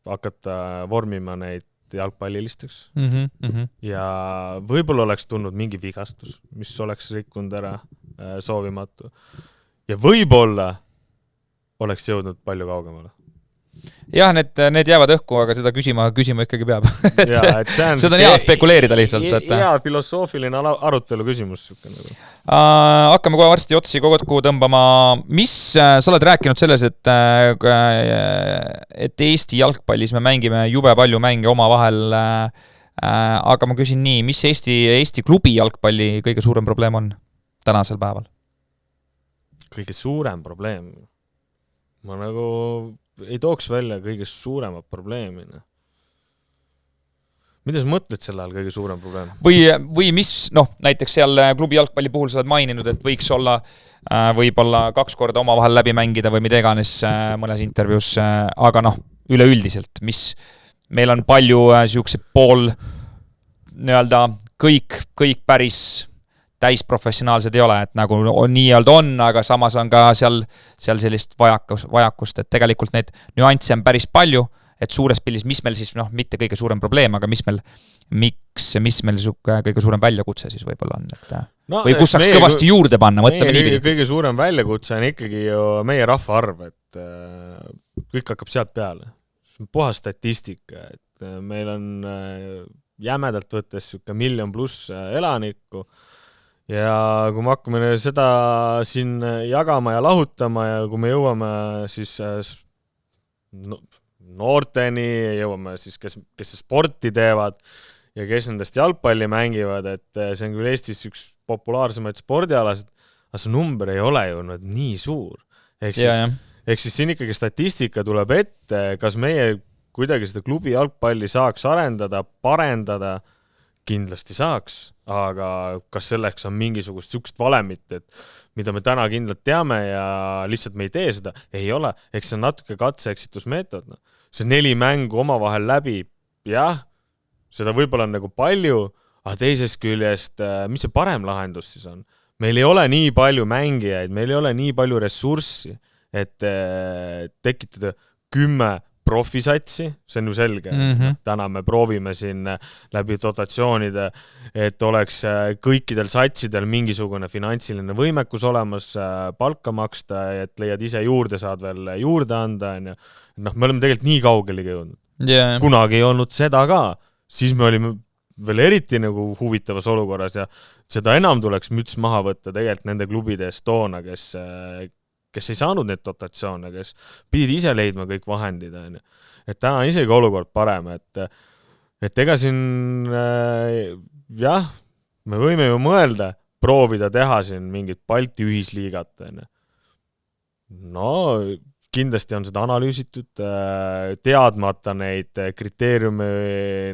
hakata vormima neid jalgpallilisteks. Ja võib-olla oleks tulnud mingi vigastus, mis oleks rikkunud ära soovimatu. Ja võib-olla oleks jõudnud palju kaugemale. Jah, need jäävad õhku, aga seda küsima ikkagi peab. Seda on hea spekuleerida lihtsalt. Hea filosoofiline arutelu küsimus. Hakkame kohe varsti otsi kokku tõmbama. Mis sa oled rääkinud selles, et Eesti jalgpallis me mängime jube palju mänge oma vahel, aga ma küsin nii, mis Eesti klubi jalgpalli kõige suurem probleem on tänasel päeval? Kõige suurem probleem? Ma nagu ei tooks välja kõige suuremat probleemina. Mida sa mõtled selle all kõige suurem probleem? Või mis, näiteks seal klubi jalgpalli puhul sa oled maininud, et võiks olla võib-olla 2 korda oma vahel läbi mängida või mida iganes mõnes intervjuus, aga üleüldiselt, mis meil on palju siukse pool nii-öelda kõik päris täisprofessionaalsed ei ole, et nagu nii-öelda on, aga samas on ka seal sellist vajakust, et tegelikult neid nüansse on päris palju, et suures pildis, mis meil siis, mitte kõige suurem probleem, aga mis meil kõige suurem väljakutse siis võib-olla on, et või kus saaks kõvasti juurde panna, mõtleme nii. Kõige suurem väljakutse on ikkagi ju meie rahvaarv, et kõik hakkab sealt peale. Puhas statistika, et meil on jämedalt võttes 1 miljon pluss elanikku. Ja kui me hakkame seda siin jagama ja lahutama ja kui me jõuame siis noorteni, jõuame siis, kes sporti teevad ja kes nendest jalgpalli mängivad, et see on küll Eestis üks populaarsemaid spordialasid, aga see number ei ole ju nii suur. Ehk siis siin ikkagi statistika tuleb ette, kas meie kuidagi seda klubi jalgpalli saaks arendada, parendada, kindlasti saaks, aga kas selleks on mingisugust sükst valemit, et mida me täna kindlalt teame ja lihtsalt me ei tee seda, ei ole. Eks see on natuke katse-eksitusmeetod. See 4 mängu omavahel läbi, jah, seda võib-olla on nagu palju, aga teisest küljest, mis see parem lahendus siis on? Meil ei ole nii palju mängijaid, meil ei ole nii palju ressurssi, et tekitada 10 profisatsi, see on ju selge. Täna me proovime siin läbi dotatsioonide, et oleks kõikidel satsidel mingisugune finantsiline võimekus olemas, palka maksta, et leiad ise juurde, saad veel juurde anda. Noh, me oleme tegelikult nii kaugelegi jõudnud. Yeah. Kunagi ei olnud seda ka, siis me olime veel eriti nagu huvitavas olukorras ja seda enam tuleks müts maha võtta tegelikult nende klubide eest toona, kes ei saanud neid dotatsioone, kes pidid ise leidma kõik vahendid. Et täna on isegi olukord parem, et ega siin jah, me võime ju mõelda, proovida teha siin mingit Balti ühisliigat. No kindlasti on seda analüüsitud, teadmata neid kriteeriume,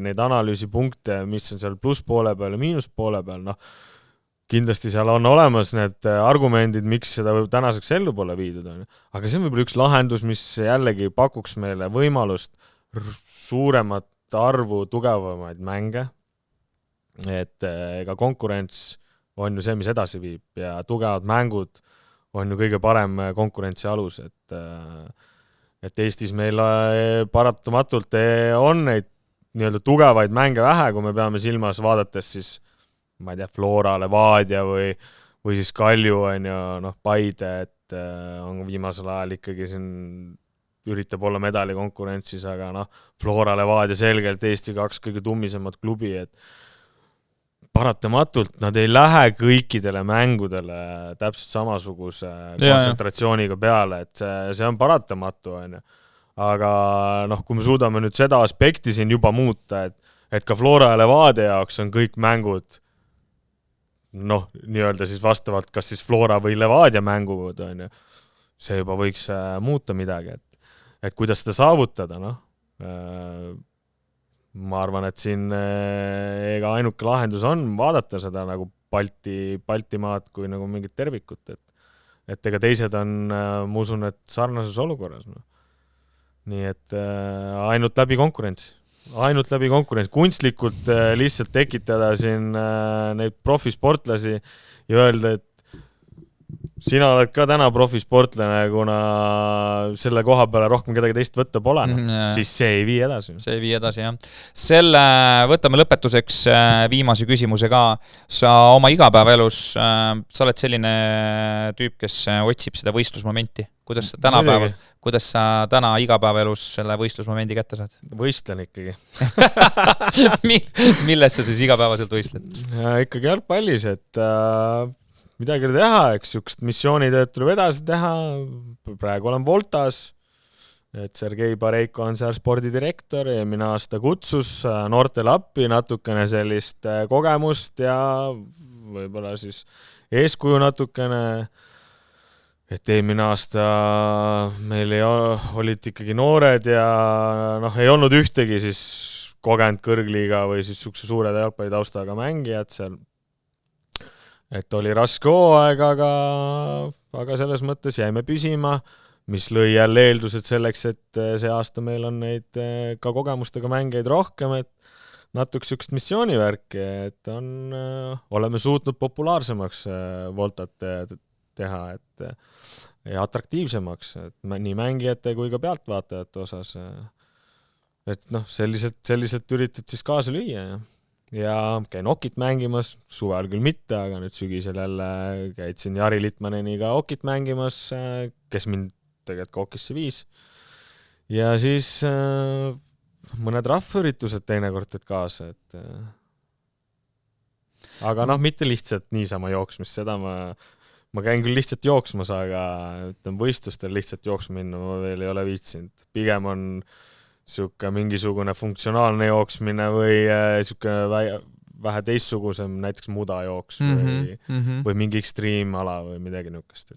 neid analüüsipunkte, mis on seal plusspoole peal ja miinuspoole peal, noh, kindlasti seal on olemas need argumendid, miks seda tänaseks ellu pole viidud. Aga see on võib-olla üks lahendus, mis jällegi pakuks meile võimalust suuremat arvu tugevamaid mänge. Et ega konkurents on ju see, mis edasi viib ja tugevad mängud on ju kõige parem konkurentsi alus. Et Eestis meil paratamatult on neid nii-öelda tugevaid mänge vähe, kui me peame silmas vaadates siis ma ei tea, Flora, Levadia või siis Kalju on ju, noh, Paide, et on viimasel ajal ikkagi siin üritab olla medali konkurentsis, aga noh, Flora, Levadia selgelt Eesti 2 kõige tummisemad klubi, et paratamatult nad ei lähe kõikidele mängudele täpselt samasuguse kontsentratsiooniga peale, et see on paratamatu, on ju. Aga noh, kui me suudame nüüd seda aspekti siin juba muuta, et ka Flora ja Levadia jaoks on kõik mängud noh, nii-öelda siis vastavalt kas siis Flora või Levadia mängud, on ju. See juba võiks muuta midagi, et kuidas seda saavutada, noh. Ma arvan, et siin ega ainuke lahendus on vaadata seda nagu Baltimaad kui nagu mingit tervikut, et ega teised on, ma usun, et sarnases olukorras, noh. Nii et ainult läbi konkurents, kunstlikult lihtsalt tekitada siin neid profisportlasi ja öelda, et sina oled ka täna profisportlane, kuna selle koha peale rohkem kedagi teist võtta pole, siis see ei vii edasi. See ei vii edasi, jah. Selle võtame lõpetuseks viimase küsimuse ka. Sa oma igapäevaelus, sa oled selline tüüp, kes otsib seda võistlusmomenti. Kuidas sa täna igapäevaelus selle võistlusmomendi kätte saad? Võistlen ikkagi. Milles sa siis igapäevaselt võistled? Ikkagi jalgpallis, et midagi teha, eks sükst missioonitööd tuleb edasi teha. Praegu olen Voltas, et Sergei Bareiko on seal spordidirektor ja mina aasta kutsus noortele appi natukene sellist kogemust ja võib-olla siis eeskuju natukene. Et eelmine aasta meil olid ikkagi noored ja noh, ei olnud ühtegi siis kogenud kõrgliiga või siis sükse suure jalgpalli taustaga mängijad seal. Et oli raske hooaeg, aga selles mõttes jäime püsima, mis lõi jälle eeldused selleks, et see aasta meil on neid ka kogemustega mängeid rohkem, et natuke sükst missioonivärki, et oleme suutnud populaarsemaks Voltat teha, ja atraktiivsemaks, et nii mängijate kui ka pealtvaatajate osas. Et noh, selliselt üritad siis kaasa lüüa ja käin okit mängimas, suvel küll mitte, aga nüüd sügisel jälle käitsin Jari Litmaneniga okit mängimas, kes mind tegelikult ka okisse viis. Ja siis mõned rahvüritused teinekord teed kaasa, et aga noh, mitte lihtsalt niisama jooksmist, seda ma käin küll lihtsalt jooksmas, aga võistlustel lihtsalt jooksma minna ma veel ei ole viitsinud. Pigem on siuke mingisugune funktsionaalne jooksmine või siuke vähe teistsugusem, näiteks mudajooks või mingi ekstriimala või midagi niukest.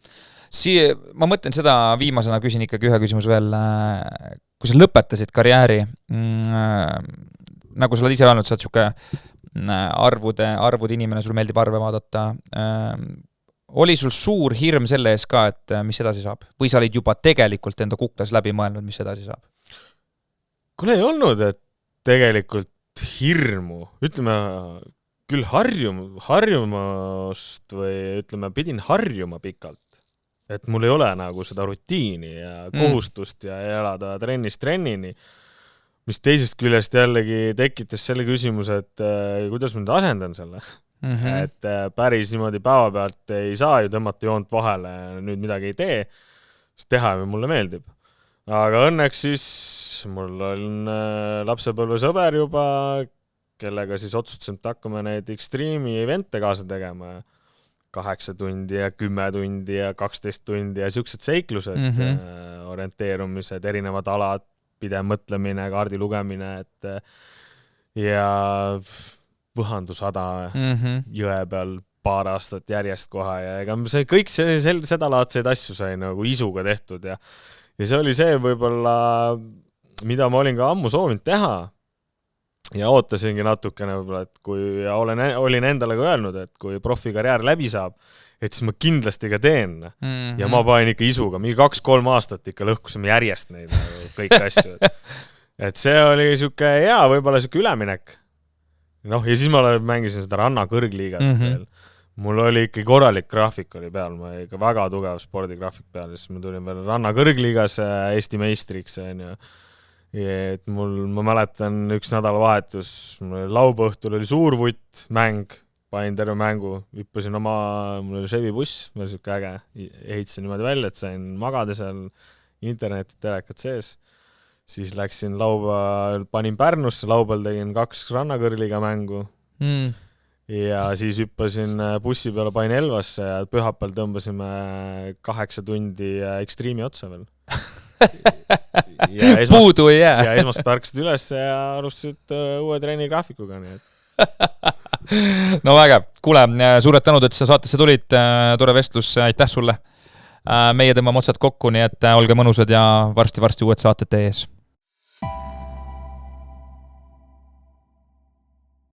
Ma mõtlen seda, viimasena küsin ikkagi ühe küsimus veel. Kui sa lõpetasid karjääri, nagu sa oled ise öelnud, sa oled siuke arvud inimene, sul meeldib arve vaadata. Oli sul suur hirm selle ees ka, et mis edasi saab? Või sa olid juba tegelikult enda kuklas läbi mõelnud, mis edasi saab? Kuule ei olnud, et tegelikult hirmu, ütleme küll harjumast või ütleme, pidin harjuma pikalt. et mul ei ole nagu seda rutiini ja kohustust ja elada trennist trennini, mis teisest küljest jällegi tekitas selle küsimuse, et kuidas ma nüüd asendan selle. Et päris niimoodi päeva pealt ei saa ju tõmmata joont vahele, nüüd midagi ei tee, sest teha mulle meeldib. Aga õnneks siis mul on lapsepõlve sõber juba, kellega siis otsustasin, et hakkame neid ekstriimi evente kaasa tegema. 8 tundi ja 10 tundi ja 12 tundi ja siuksed seiklused, orienteerumised, erinevad alad, pidev mõtlemine, kaardi lugemine, et ja Võhandusada jõe peal paar aastat järjest koha ja ega see kõik seda laadseid asju sai nagu isuga tehtud ja see oli see võib-olla, mida ma olin ka ammu soovinud teha ja ootasingi natukene võib-olla, et kui ja olin endale ka öelnud, et kui profikarjäär läbi saab, et siis ma kindlasti ka teen ja ma panin ikka isuga, mingi 2-3 aastat ikka lõhkusime järjest neid kõik asju, et see oli siuke hea, võib-olla siuke üleminek. Noh, ja siis ma mängisin seda ranna kõrgliigat veel. Mul oli ikka korralik graafik oli peal, ma ikka väga tugev spordigraafik peal, siis ma tulin veel ranna kõrgliigas Eesti meistriks. Et ma mäletan üks nädalavahetus, laupäõhtul oli suur vutt, mäng, panin terve mängu, hüppasin mul oli Chevy buss, veel siuke äge, ehitasin niimoodi välja, et sain magada seal internetit telekat sees. Siis läksin panin Pärnusse, laupäeval tegin 2 rannakõrliga mängu ja siis hüppasin bussi peale, panin Elvasse ja pühapäeval tõmbasime 8 tundi ekstriimi otsa veel. Puudu ei jää. Ja esmaspäev ärkasid üles ja alustasid uue treenigraafikuga. Nii et. No vägev. Kuule, suured tänud, et sa saatesse tulid, tore vestlus, aitäh sulle. Meie tõmbame otsad kokku, nii et olge mõnusad ja varsti uued saated teie ees.